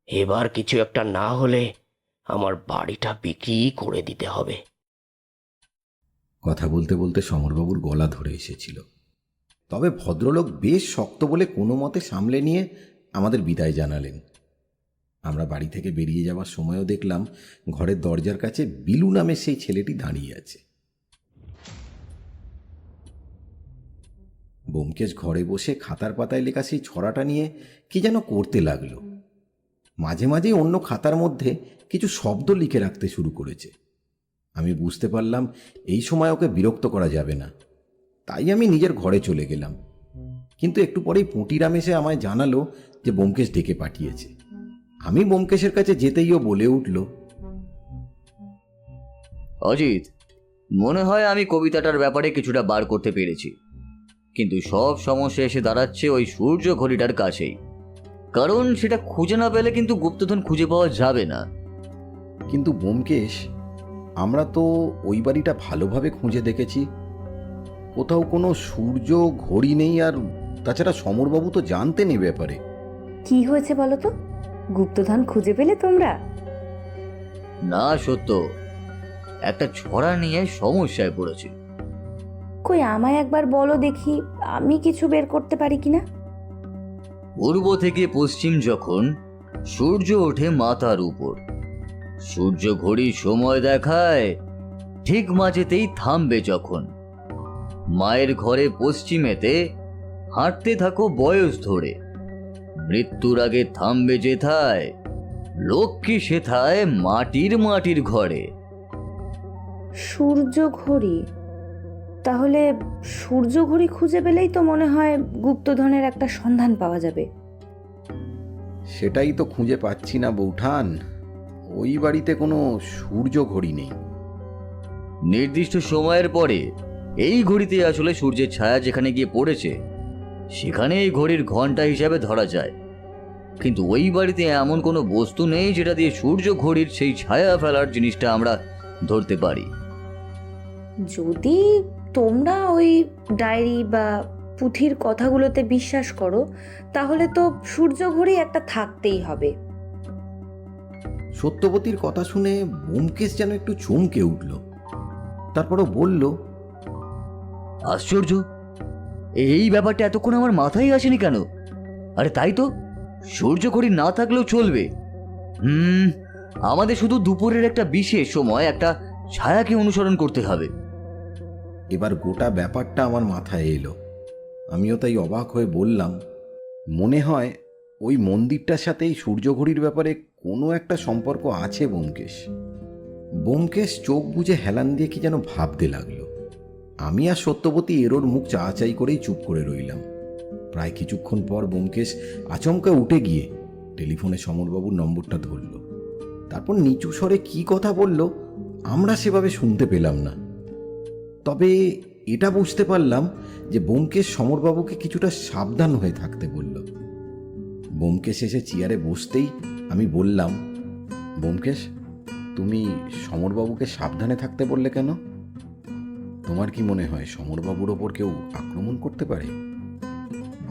S3: এবার কিছু একটা না হলে আমার বাড়িটা বিক্রি করে দিতে হবে।
S2: কথা বলতে বলতে সমরবাবুর গলা ধরে এসেছিল। তবে ভদ্রলোক বেশ শক্ত বলে কোনো মতে সামলে নিয়ে আমাদের বিদায় জানালেন। আমরা বাড়ি থেকে বেরিয়ে যাওয়ার সময়ও দেখলাম ঘরের দরজার কাছে বিলু নামে সেই ছেলেটি দাঁড়িয়ে আছে। ব্যোমকেশ ঘরে বসে খাতার পাতায় লেখা সেই ছড়াটা নিয়ে কি যেন করতে লাগলো। মাঝে মাঝে অন্য খাতার মধ্যে কিছু শব্দ লিখে রাখতে শুরু করেছে। আমি বুঝতে পারলাম এই সময় ওকে বিরক্ত করা যাবে না, তাই আমি নিজের ঘরে চলে গেলাম। কিন্তু একটু পরেই পুঁটিরাম এসে আমায় জানালো যে ব্যোমকেশ ডেকে পাঠিয়েছে। আমি ব্যোমকেশের কাছে যেতেই ও বলে উঠল,
S4: অজিত, মনে হয় আমি কবিতাটার ব্যাপারে কিছুটা বার করতে পেরেছি, কিন্তু সব সমস্যা এসে দাঁড়াচ্ছে ওই সূর্য ঘড়িটার কাছেই। কারণ সেটা খুঁজে না পেলে কিন্তু গুপ্তধন খুঁজে পাওয়া যাবে না।
S2: কিন্তু ব্যোমকেশ, আমরা তো ওই বাড়িটা ভালোভাবে খুঁজে দেখেছি, কোথাও কোনো সূর্য ঘড়ি নেই। আর তাছাড়া সমরবাবু তো জানতেন এই ব্যাপারে।
S5: কি হয়েছে বলো তো? গুপ্তধন খুঁজে পেলে তোমরা?
S4: না সত্য, একটা ছড়া নিয়ে সমস্যায় পড়েছি।
S5: কই আমায় একবার বলো দেখি, আমি কিছু বের করতে পারি কিনা।
S4: পূর্ব থেকে পশ্চিম যখন সূর্য ওঠে মাথার উপর, সূর্য ঘড়ি সময় দেখায় ঠিক মাঝেতেই থামবে যখন। মায়ের ঘরে পশ্চিমেতে হাঁটতে থাকো বয়স ধরে, মৃত্যুর আগে থামবে যেথায়, লক্ষ্মী সেথায় মাটির মাটির ঘরে।
S5: সূর্য ঘড়ি? তাহলে সূর্য ঘড়ি খুঁজে পেলেই তো মনে হয় গুপ্তধনের একটা সন্ধান পাওয়া যাবে।
S2: সেটাই তো খুঁজে পাচ্ছি না বৌঠান। ওই বাড়িতে কোনো সূর্য ঘড়ি নেই।
S4: নির্দিষ্ট সময়ের পরে এই ঘড়িতে আসলে সূর্যের ছায়া যেখানে গিয়ে পড়েছে সেখানে এই ঘড়ির ঘন্টা হিসাবে ধরা যায়। কিন্তু ওই বাড়িতে এমন কোনো বস্তু নেই যেটা দিয়ে সূর্য ঘড়ির সেই ছায়া ফেলার জিনিসটা আমরা ধরতে পারি।
S5: যদি তোমরা ওই ডায়েরি বা পুঁথির কথাগুলোতে বিশ্বাস করো, তাহলে তো সূর্য ঘড়ি একটা থাকতেই হবে।
S2: সত্যবতীর কথা শুনে ব্যোমকেশ যেন একটু চমকে উঠল। তারপরও বলল,
S4: আশ্চর্য, এই ব্যাপারটা এতক্ষণ আমার মাথায় আসেনি কেন? আরে তাই তো, সূর্য ঘড়ি না থাকলেও চলবে। আমাদের শুধু দুপুরের একটা বিশেষ সময় একটা ছায়াকে অনুসরণ করতে হবে।
S2: এবার গোটা ব্যাপারটা আমার মাথায় এলো। আমিও তাই অবাক হয়ে বললাম, মনে হয় ওই মন্দিরটার সাথে এই সূর্য ঘড়ির ব্যাপারে কোনো একটা সম্পর্ক আছে ব্যোমকেশ। ব্যোমকেশ চোখ বুজে হেলান দিয়ে কি যেন ভাবতে লাগলো। আমি আর সত্যবতী এরোর মুখ চাচাই করেই চুপ করে রইলাম। প্রায় কিছুক্ষণ পর ব্যোমকেশ আচমকা উঠে গিয়ে টেলিফোনে সমরবাবুর নম্বরটা ধরল। তারপর নিচু স্বরে কি কথা বলল আমরা সেভাবে শুনতে পেলাম না। তবে এটা বুঝতে পারলাম যে ব্যোমকেশ সমরবাবুকে কিছুটা সাবধান হয়ে থাকতে বলল। ব্যোমকেশ এসে চেয়ারে বসতেই আমি বললাম, ব্যোমকেশ, তুমি সমরবাবুকে সাবধানে থাকতে বললে কেন? তোমার কি মনে হয় সমরবাবুর ওপর কেউ আক্রমণ করতে পারে?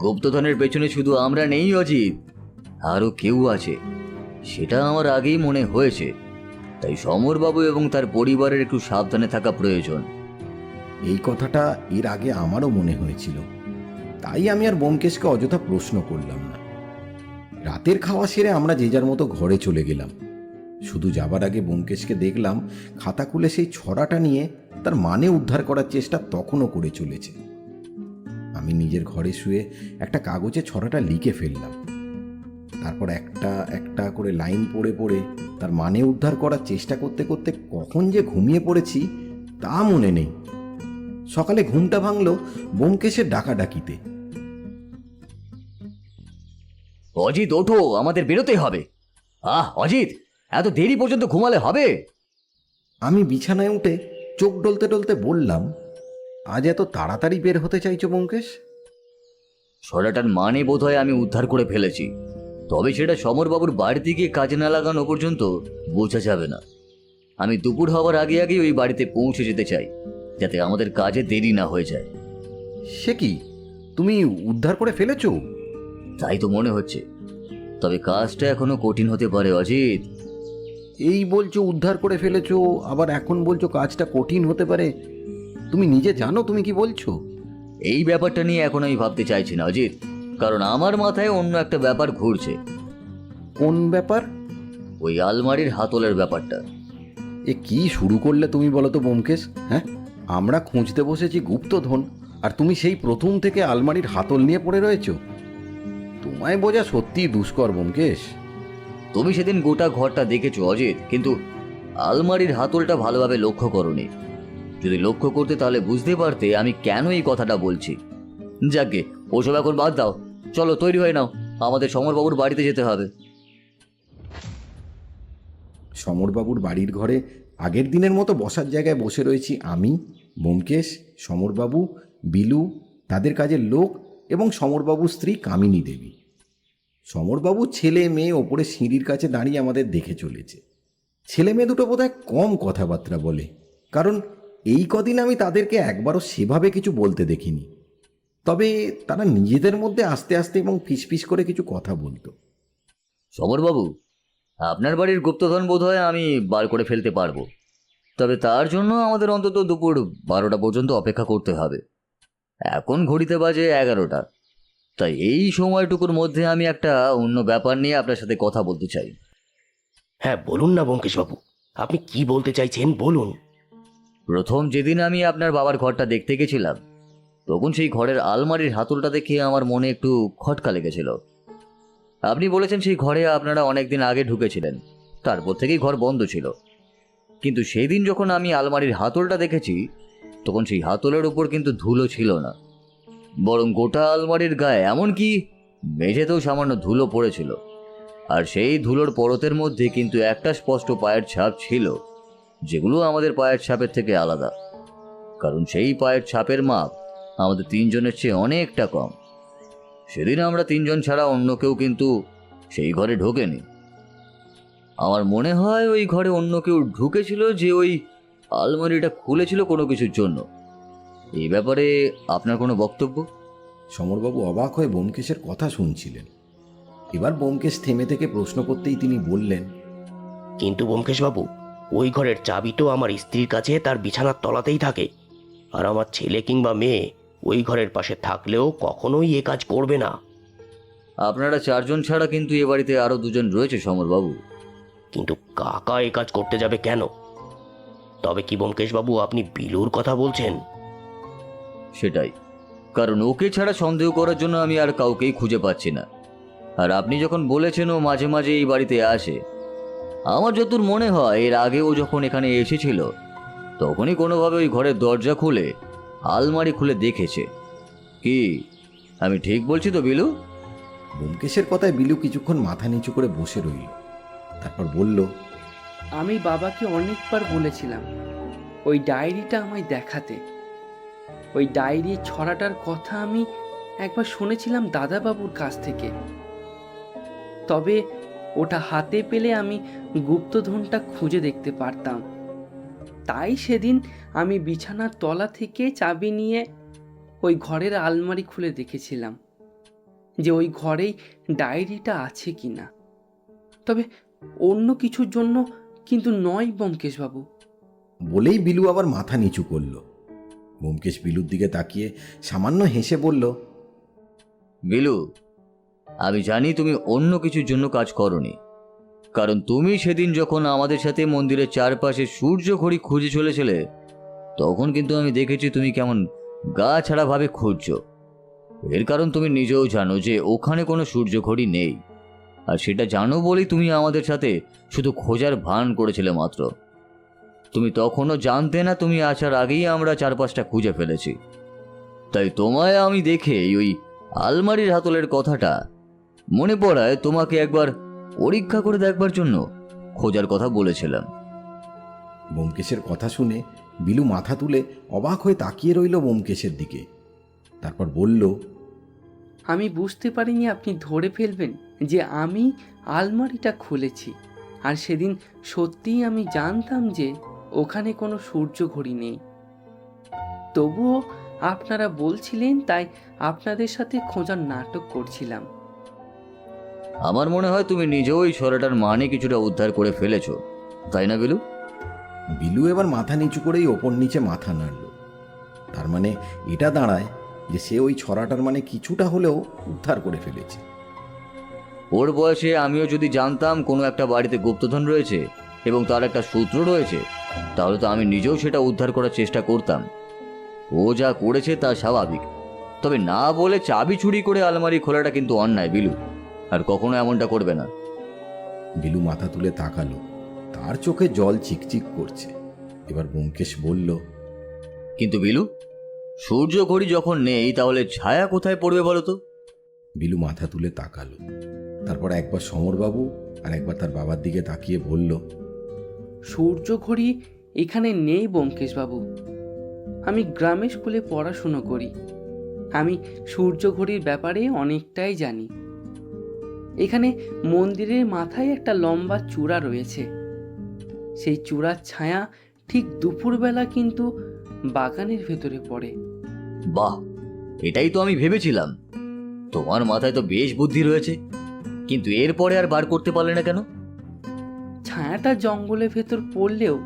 S4: গুপ্তধনের পেছনে শুধু আমরা নেই অজিত, আরও কেউ আছে, সেটা আমার আগেই মনে হয়েছে। তাই সমরবাবু এবং তার পরিবারের একটু সাবধানে থাকা প্রয়োজন।
S2: এই কথাটা এর আগে আমারও মনে হয়েছিল, তাই আমি আর ব্যোমকেশকে অযথা প্রশ্ন করলাম না। রাতের খাওয়া সেরে আমরা যে যার মতো ঘরে চলে গেলাম। শুধু যাবার আগে ব্যোমকেশকে দেখলাম খাতা খুলে সেই ছড়াটা নিয়ে তার মানে উদ্ধার করার চেষ্টা তখনও করে চলেছে। আমি নিজের ঘরে শুয়ে একটা কাগজে ছড়াটা লিখে ফেললাম। তারপর একটা একটা করে লাইন পড়ে পড়ে তার মানে উদ্ধার করার চেষ্টা করতে করতে কখন যে ঘুমিয়ে পড়েছি তা মনে নেই। সকালে ঘুমটা ভাঙল ব্যোমকেশের ডাকাডাকিতে।
S4: অজিত ওঠো, আমাদের বেরোতে হবে। অজিত, এত দেরি পর্যন্ত ঘুমালে হবে?
S2: আমি বিছানায় উঠে চোখ ডলতে ডলতে বললাম, আজ এত তাড়াতাড়ি বের হতে চাইছো ব্যোমকেশ?
S4: ছড়াটার মানে বোধহয় আমি উদ্ধার করে ফেলেছি, তবে সেটা সমরবাবুর বাড়িতে গিয়ে কাজে না লাগানো পর্যন্ত বোঝা যাবে না। আমি দুপুর হওয়ার আগে আগে ওই বাড়িতে পৌঁছে যেতে চাই। যাতে আমাদের কাজে দেরি না হয়ে যায়।
S2: সে কি, তুমি উদ্ধার করে ফেলেছো?
S4: তাই তো মনে হচ্ছে, তবে কাজটা এখনো কঠিন হতে পারে অজিত।
S2: এই বলছো উদ্ধার করে ফেলেছো, আবার এখন বলছো কাজটা কঠিন হতে পারে। তুমি নিজে জানো তুমি কি বলছো?
S4: এই ব্যাপারটা নিয়ে এখন আমি ভাবতে চাইছি না অজিত, কারণ আমার মাথায় অন্য একটা ব্যাপার ঘুরছে।
S2: কোন ব্যাপার?
S4: ওই আলমারির হাতলের ব্যাপারটা।
S2: এ কি শুরু করলে তুমি বলো তো ব্যোমকেশ? হ্যাঁ, আমরা খুঁজতে বসেছি গুপ্তধন, আর তুমি সেই প্রথম থেকে আলমারির হাতল নিয়ে পড়ে রয়েছো। তোমায় বোঝা সত্যিই দুষ্কর ব্যোমকেশ।
S4: তুমি সেদিন গোটা ঘরটা দেখেছো অজিত, কিন্তু আলমারির হাতলটা ভালোভাবে লক্ষ্য করনি। যদি লক্ষ্য করতে তাহলে বুঝতে পারতে আমি কেন এই কথাটা বলছি। যাকে ওসব এখন বাদ দাও, চলো তৈরি হয়ে নাও, আমাদের সমরবাবুর বাড়িতে যেতে হবে।
S2: সমরবাবুর বাড়ির ঘরে আগের দিনের মতো বসার জায়গায় বসে রয়েছি আমি, ব্যোমকেশ, সমরবাবু, বিলু, তাদের কাজের লোক এবং সমরবাবুর স্ত্রী কামিনী দেবী। সমরবাবু ছেলে মেয়ে ওপরে সিঁড়ির কাছে দাঁড়িয়ে আমাদের দেখে চলেছে। ছেলে মেয়ে দুটো বোধহয় কম কথাবার্তা বলে, কারণ এই কদিন আমি তাদেরকে একবারও সেভাবে কিছু বলতে দেখিনি। তবে তারা নিজেদের মধ্যে আস্তে আস্তে এবং ফিসফিস করে কিছু কথা বলতো।
S4: সমরবাবু, আপনার বাড়ির গুপ্তধন বোধহয় আমি বার করে ফেলতে পারবো, তবে তার জন্য আমাদের অন্তত দুপুর 12টা পর্যন্ত অপেক্ষা করতে হবে। এখন ঘড়িতে বাজে 11টা, তাই এই সময়টুকুর মধ্যে আমি একটা অন্য ব্যাপার নিয়ে আপনার সাথে কথা বলতে চাই।
S3: হ্যাঁ, বলুন না ব্যোমকেশবাবু, আপনি কি বলতে চাইছেন বলুন।
S4: প্রথম যেদিন আমি আপনার বাবার ঘরটা দেখতে গেছিলাম, তখন সেই ঘরের আলমারির হাতলটা দেখে আমার মনে একটু খটকা লেগেছিল। আপনি বলেছেন সেই ঘরে আপনারা অনেকদিন আগে ঢুকেছিলেন, তারপর থেকেই ঘর বন্ধ ছিল। কিন্তু সেই দিন যখন আমি আলমারির হাতলটা দেখেছি, তখন সেই হাতলের উপর কিন্তু ধুলো ছিল না, বরং গোটা আলমারির গায়ে, এমনকি মেঝেতেও সামান্য ধুলো পড়েছিল। আর সেই ধুলোর পরতের মধ্যে কিন্তু একটা স্পষ্ট পায়ের ছাপ ছিল, যেগুলো আমাদের পায়ের ছাপের থেকে আলাদা, কারণ সেই পায়ের ছাপের মাপ আমাদের তিনজনের চেয়ে অনেকটা কম। সেদিন আমরা তিনজন ছাড়া অন্য কেউ কিন্তু সেই ঘরে ঢোকেনি। আমার মনে হয় ওই ঘরে অন্য কেউ ঢুকেছিল, যে ওই আলমারিটা খুলেছিল কোনো কিছুর জন্য। এই ব্যাপারে আপনার কোনো বক্তব্য?
S2: সমরবাবু অবাক হয়ে ব্যোমকেশের কথা শুনছিলেন। এবার ব্যোমকেশ থেমে থেকে প্রশ্ন করতেই তিনি বললেন,
S3: কিন্তু ব্যোমকেশবাবু, ওই ঘরের চাবি তো আমার স্ত্রীর কাছে তার বিছানার তলাতেই থাকে, আর আমার ছেলে কিংবা মেয়ে ওই ঘরের পাশে থাকলেও কখনোই এ কাজ করবে না।
S4: আপনারা চারজন ছাড়া কিন্তু এ বাড়িতে আরও দুজন রয়েছে সমরবাবু।
S3: কিন্তু কাকা এ কাজ করতে যাবে কেন? তবে কি ব্যোমকেশবাবু আপনি বিলুর কথা বলছেন?
S4: সেটাই, কারণ ওকে ছাড়া সন্দেহ করার জন্য আমি আর কাউকেই খুঁজে পাচ্ছি না। আর আপনি যখন বলেছেন ও মাঝে মাঝে এই বাড়িতে আসে, আমার যতদূর মনে হয় এর আগে ও যখন এখানে এসেছিল তখনই কোনোভাবে ওই ঘরের দরজা খুলে আলমারি খুলে দেখেছে। কি আমি ঠিক বলছি তো বিলু?
S2: ব্যোমকেশের কথায় বিলু কিছুক্ষণ মাথা নিচু করে বসে রইল, তারপর বলল,
S7: আমি বাবাকে অনেকবার বলেছিলাম ওই ডায়েরিটা আমায় দেখাতে। ওই ডায়েরির ছড়াটার কথা আমি একবার শুনেছিলাম দাদাবাবুর কাছ থেকে। তবে ওটা হাতে পেলে আমি গুপ্তধনটা খুঁজে দেখতে পারতাম। তাই সেদিন আমি বিছানার তলা থেকে চাবি নিয়ে ওই ঘরের আলমারি খুলে দেখেছিলাম যে ওই ঘরেই ডায়েরিটা আছে কিনা। তবে অন্য কিছুর জন্য কিন্তু নয় ব্যোমকেশবাবু।
S2: বলেই বিলু আবার মাথা নিচু করল। ব্যোমকেশ বিলুর দিকে তাকিয়ে সামান্য হেসে বলল,
S4: বিলু, আমি জানি তুমি অন্য কিছুর জন্য কাজ করনি, কারণ তুমি সেদিন যখন আমাদের সাথে মন্দিরের চারপাশে সূর্য ঘড়ি খুঁজে চলেছিলে, তখন কিন্তু আমি দেখেছি তুমি কেমন গা ছাড়াভাবে খুঁজছো। এর কারণ তুমি নিজেও জানো যে ওখানে কোনো সূর্য ঘড়ি নেই, আর সেটা জানো বলেই তুমি আমাদের সাথে শুধু খোঁজার ভান করেছিলে মাত্র। তুমি তখনও জানতে না তুমি আসার আগেই আমরা চারপাশটা খুঁজে ফেলেছি। তাই তোমায় আমি দেখে ওই আলমারির হাতলের কথাটা মনে পড়ায় তোমাকে একবার পরীক্ষা করে দেখবার জন্য খোঁজার কথা বলেছিলাম।
S2: ব্যোমকেশের কথা শুনে বিলু মাথা তুলে অবাক হয়ে তাকিয়ে রইল ব্যোমকেশের দিকে, তারপর বলল,
S7: আমি বুঝতে পারিনি আপনি ধরে ফেলবেন যে আমি আলমারিটা খুলেছি। আর সেদিন সত্যিই আমি জানতাম যে ওখানে কোনো সূর্য ঘড়ি নেই। তবুও আপনারা বলছিলেন তাই আপনাদের সাথে খোঁজার নাটক করছিলাম।
S4: আমার মনে হয় তুমি নিজেও এই ছড়াটার মানে কিছুটা উদ্ধার করে ফেলেছো, তাই না বিলু?
S2: বিলু এবার মাথা নিচু করেই ওপর নিচে মাথা নাড়ল। তার মানে এটা দাঁড়ায় যে সে ওই ছড়াটার মানে কিছুটা হলেও উদ্ধার করে ফেলেছে।
S4: ওর বয়সে আমিও যদি জানতাম কোনো একটা বাড়িতে গুপ্তধন রয়েছে এবং তার একটা সূত্র রয়েছে, তাহলে তো আমি নিজেও সেটা উদ্ধার করার চেষ্টা করতাম। ও যা করেছে তা স্বাভাবিক, তবে না বলে চাবি চুরি করে আলমারি খোলাটা কিন্তু অন্যায় বিলু, আর কখনো এমনটা করবে না।
S2: বিলু মাথা তুলে তাকালো, তার চোখে জল চিকচিক করছে। এবার ব্যোমকেশ বলল,
S4: কিন্তু বিলু, সূর্য ঘড়ি যখন নেই তাহলে ছায়া কোথায় পড়বে বলো তো?
S2: বিলু মাথা তুলে তাকালো, তারপর একবার সমরবাবু আর একবার তার বাবার দিকে তাকিয়ে বলল,
S7: সূর্য ঘড়ি এখানে নেই ব্যোমকেশবাবু। আমি গ্রামের স্কুলে পড়াশুনো করি, আমি সূর্য ঘড়ির ব্যাপারে অনেকটাই জানি। এখানে মন্দিরের মাথায় একটা লম্বা চূড়া রয়েছে, সেই চূড়ার ছায়া ঠিক দুপুরবেলা কিন্তু বাগানের ভেতরে পড়ে।
S4: বাহ, এটাই তো আমি ভেবেছিলাম। তোমার মাথায় তো বেশ বুদ্ধি রয়েছে, কিন্তু এরপরে আর বার করতে পারলে না কেন?
S7: ছায়াটা জঙ্গলের ভেতর পড়লেও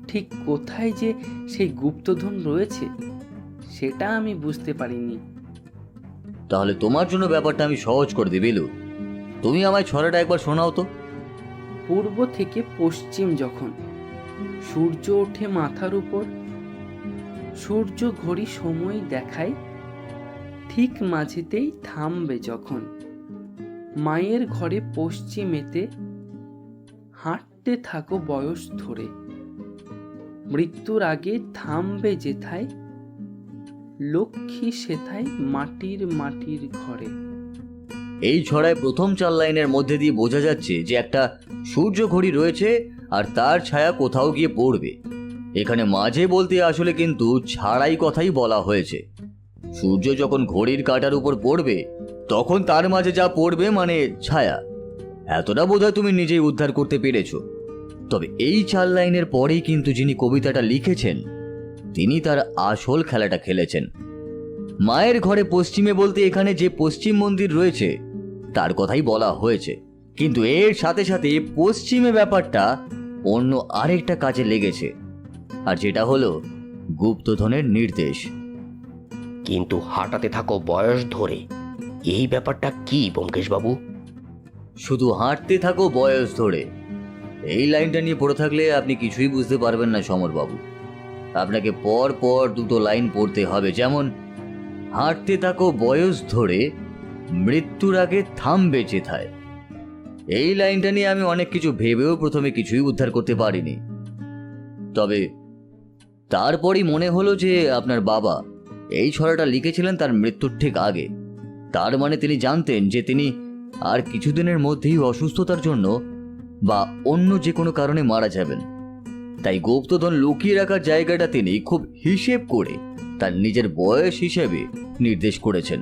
S7: ঠিক কোথায় যে সেই গুপ্তধন রয়েছে সেটা আমি বুঝতে পারিনি।
S4: তাহলে তোমার জন্য ব্যাপারটা আমি সহজ করে দিই বিলু, তুমি আমায় ছড়াটা একবার শোনাও তো।
S7: পূর্ব থেকে পশ্চিম যখন সূর্য ওঠে মাথার উপর, সূর্য ঘড়ি সময় দেখায় ঠিক মাঝেতেই থামবে যখন, মায়ের ঘরে পশ্চিমেতে হাঁটতে থাকো বয়স ধরে, মৃত্যুর আগে থামবে যেথায়, লক্ষ্মী সেথায় মাটির মাটির ঘরে।
S4: এই ছড়ায় প্রথম 4 লাইনের মধ্যে দিয়ে বোঝা যাচ্ছে যে একটা সূর্য ঘড়ি রয়েছে আর তার ছায়া কোথাও গিয়ে পড়বে। এখানে মাঝে বলতে আসলে কিন্তু ছাড়াই কথাই বলা হয়েছে। সূর্য যখন ঘড়ির কাঁটার উপর পড়বে তখন তার মাঝে যা পড়বে মানে ছায়া। এতটা বোধহয় তুমি নিজেই উদ্ধার করতে পেরেছো। তবে এই 4 লাইনের পরেই কিন্তু যিনি কবিতাটা লিখেছেন তিনি তার আসল খেলাটা খেলেছেন। মায়ের ঘরে পশ্চিমে বলতে এখানে যে পশ্চিম মন্দির রয়েছে তার কথাই বলা হয়েছে, কিন্তু এর সাথে সাথে পশ্চিমে ব্যাপারটা অন্য আরেকটা কাজে লেগেছে, আর যেটা হলো গুপ্তধনের নির্দেশ।
S3: কিন্তু হাঁটাতে থাকো বয়স ধরে, এই ব্যাপারটা কি ব্যোমকেশবাবু?
S4: শুধু হাঁটতে থাকো বয়স ধরে, এই লাইনটা নিয়ে পড়ে থাকলে আপনি কিছুই বুঝতে পারবেন না সমরবাবু। আপনাকে পর পর 2টো লাইন পড়তে হবে, যেমন হাঁটতে থাকো বয়স ধরে, মৃত্যুর আগে থামবে যেথায়। এই লাইনটা নিয়ে আমি অনেক কিছু ভেবেও প্রথমে কিছুই উদ্ধার করতে পারিনি, তবে তারপরই মনে হলো যে আপনার বাবা এই ছড়াটা লিখেছিলেন তার মৃত্যুর ঠিক আগে। তার মানে তিনি জানতেন যে তিনি আর কিছুদিনের মধ্যেই অসুস্থতার জন্য বা অন্য যে কোনো কারণে মারা যাবেন। তাই গুপ্তধন লুকিয়ে রাখার জায়গাটা তিনি খুব হিসেব করে তার নিজের বয়স হিসেবে নির্দেশ করেছেন।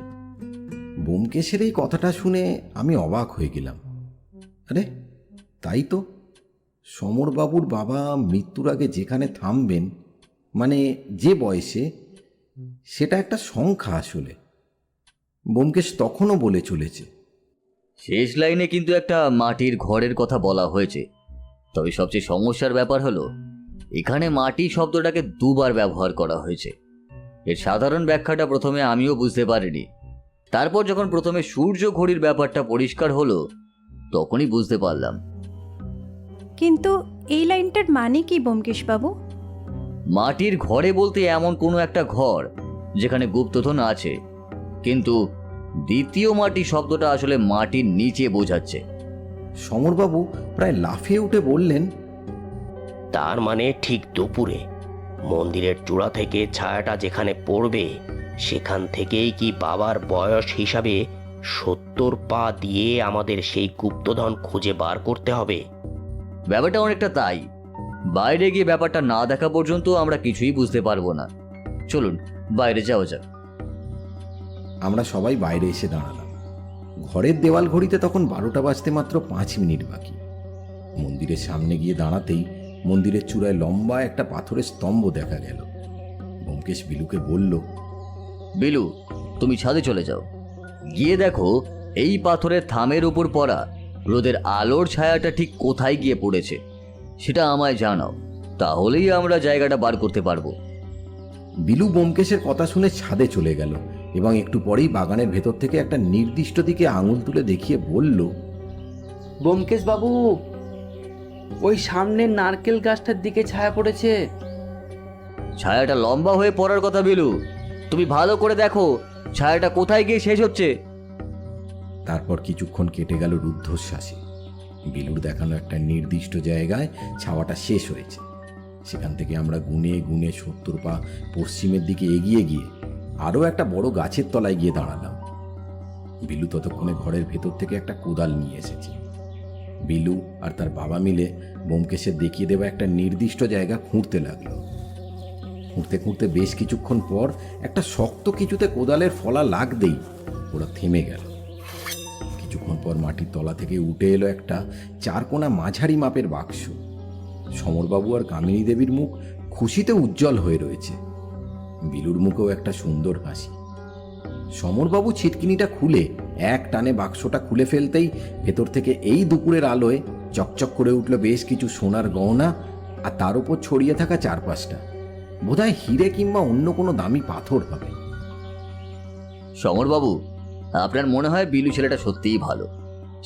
S2: ব্যোমকেশের এই কথাটা শুনে আমি অবাক হয়ে গেলাম। আরে তাই তো, সমরবাবুর বাবা মৃত্যুর আগে যেখানে থামবেন মানে যে বয়সে, সেটা একটা সংখ্যা আসলে। ব্যোমকেশ তখনও বলে চলেছে।
S4: শেষ লাইনে কিন্তু একটা মাটির ঘরের কথা বলা হয়েছে, তবে সবচেয়ে সমস্যার ব্যাপার হলো এখানে মাটি শব্দটাকে 2 বার ব্যবহার করা হয়েছে। এর সাধারণ ব্যাখ্যাটা প্রথমে আমিও বুঝতে পারিনি, তারপর যখন প্রথমে সূর্য ঘড়ির ব্যাপারটা পরিষ্কার হলো তখনই বুঝতে পারলাম।
S6: কিন্তু এই লাইনটার মানে কি ব্যোমকেশবাবু?
S4: মাটির ঘরে বলতে এমন কোনো একটা ঘর যেখানে গুপ্তধন আছে, কিন্তু দ্বিতীয় মাটি শব্দটা আসলে মাটির নিচে বোঝাচ্ছে।
S2: সমরবাবু প্রায় লাফিয়ে উঠে বললেন,
S3: তার মানে ঠিক দুপুরে মন্দিরের চূড়া থেকে ছায়াটা যেখানে পড়বে সেখান থেকেই কি বাবার বয়স হিসাবে 70 পা দিয়ে আমাদের সেই গুপ্তধন খুঁজে বার করতে হবে?
S4: ব্যাপারটা অনেকটা তাই। বাইরে গিয়ে ব্যাপারটা না দেখা পর্যন্ত আমরা কিছুই বুঝতে পারবো না। চলুন বাইরে যাওয়া যাক।
S2: আমরা সবাই বাইরে এসে দাঁড়ালাম। ঘরের দেওয়াল ঘড়িতে তখন 12টা বাজতে মাত্র 5 মিনিট বাকি। মন্দিরের সামনে গিয়ে দাঁড়াতেই মন্দিরের চূড়ায় লম্বা একটা পাথরের স্তম্ভ দেখা গেল। ব্যোমকেশ বিলুকে বলল,
S4: বিলু, তুমি ছাদে চলে যাও, গিয়ে দেখো এই পাথরের থামের উপর পড়া রোদের আলোর ছায়াটা ঠিক কোথায় গিয়ে পড়েছে সেটা আমায় জানাও, তাহলেই আমরা জায়গাটা বার করতে পারবো।
S2: বিলু ব্যোমকেশের কথা শুনে ছাদে চলে গেল এবং একটু পরেই বাগানের ভেতর থেকে একটা নির্দিষ্ট দিকে আঙুল তুলে দেখিয়ে বলল,
S7: ব্যোমকেশ বাবু, ওই সামনের নারকেল গাছটার দিকে ছায়া পড়েছে।
S4: ছায়াটা লম্বা হয়ে পড়ার কথা বিলু, তুমি ভালো করে দেখো ছায়াটা কোথায় গিয়ে শেষ হচ্ছে।
S2: তারপর কিছুক্ষণ কেটে গেল রুদ্ধশ্বাসে। বিলুর দেখানো একটা নির্দিষ্ট জায়গায় ছাওয়াটা শেষ হয়েছে। সেখান থেকে আমরা গুনে গুনে 70 পা পশ্চিমের দিকে এগিয়ে গিয়ে আরও একটা বড় গাছের তলায় গিয়ে দাঁড়ালাম। বিলু ততক্ষণে ঘরের ভেতর থেকে একটা কোদাল নিয়ে এসেছে। বিলু আর তার বাবা মিলে ব্যোমকেশের দেখিয়ে দেওয়া একটা নির্দিষ্ট জায়গা খুঁড়তে লাগলো। খুঁড়তে খুঁড়তে বেশ কিছুক্ষণ পর একটা শক্ত কিছুতে কোদালের ফলা লাগতেই ওরা থেমে গেল। কিছুক্ষণ পর মাটির তলা থেকে উঠে এলো একটা 4 কোণা মাঝারি মাপের বাক্স। সমরবাবু আর কামিনী দেবীর মুখ খুশিতে উজ্জ্বল হয়ে রয়েছে। বিলুর মুখেও একটা সুন্দর হাসি। সমরবাবু ছিটকিনিটা খুলে এক টানে বাক্সটা খুলে ফেলতেই ভেতর থেকে এই দুপুরের আলোয় চকচক করে উঠল বেশ কিছু সোনার গহনা, আর তার উপর ছড়িয়ে থাকা 4-5টা বোধহয় হিরে কিংবা অন্য কোনো দামি পাথর হবে।
S4: সমরবাবু, আপনার মনে হয় বিলু ছেলেটা সত্যিই ভালো।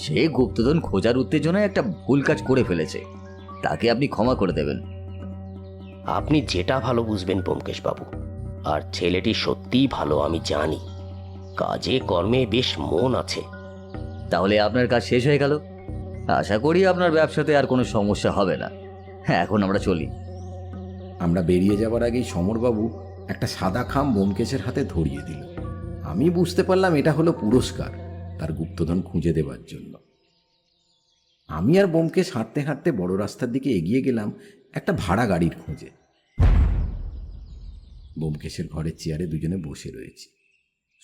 S4: সে গুপ্তধন খোঁজার উত্তেজনায় একটা ভুল কাজ করে ফেলেছে, তাকে আপনি ক্ষমা করে দেবেন।
S3: আপনি যেটা ভালো বুঝবেন ব্যোমকেশ বাবু। আর ছেলেটি সত্যিই ভালো, আমি জানি। কাজে কর্মে বেশ মন আছে।
S4: তাহলে আপনার কাজ শেষ হয়ে গেল। আশা করি আপনার ব্যবসাতে আর কোনো সমস্যা হবে না। হ্যাঁ, এখন আমরা চলি।
S2: আমরা বেরিয়ে যাবার আগেই সমরবাবু একটা সাদা খাম ব্যোমকেশের হাতে ধরিয়ে দিল। আমি বুঝতে পারলাম এটা হলো পুরস্কার তার গুপ্তধন খুঁজে দেবার জন্য। আমি আর ব্যোমকেশ হাঁটতে হাঁটতে বড় রাস্তার দিকে এগিয়ে গেলাম একটা ভাড়া গাড়ির খোঁজে। ব্যোমকেশের ঘরের চেয়ারে দুজনে বসে রয়েছি।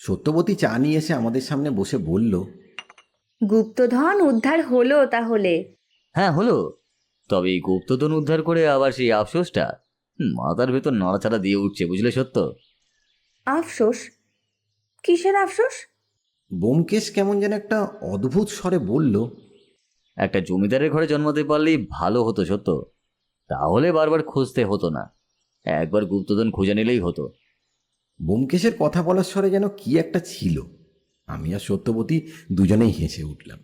S2: সত্যবতী চা নিয়ে এসে আমাদের সামনে বসে বলল,
S5: গুপ্তধন উদ্ধার হলো তাহলে?
S4: হ্যাঁ, হলো। তবে এই গুপ্তধন উদ্ধার করে আবার সেই আফসোসটা মাথার ভেতর নড়াচড়া দিয়ে উঠছে, বুঝলে সত্য?
S5: আফসোস? কিসের আফসোস?
S2: ব্যোমকেশ কেমন যেন একটা অদ্ভুত স্বরে বলল,
S4: একটা জমিদারের ঘরে জন্মাতে পারলেই ভালো হতো সত্য। তাহলে বারবার খুঁজতে হতো না, একবার গুপ্তধন খুঁজে নিলেই হতো।
S2: ব্যোমকেশের কথা বলার স্বরে যেন কি একটা ছিল। আমি আর সত্যবতী দুজনেই হেসে উঠলাম।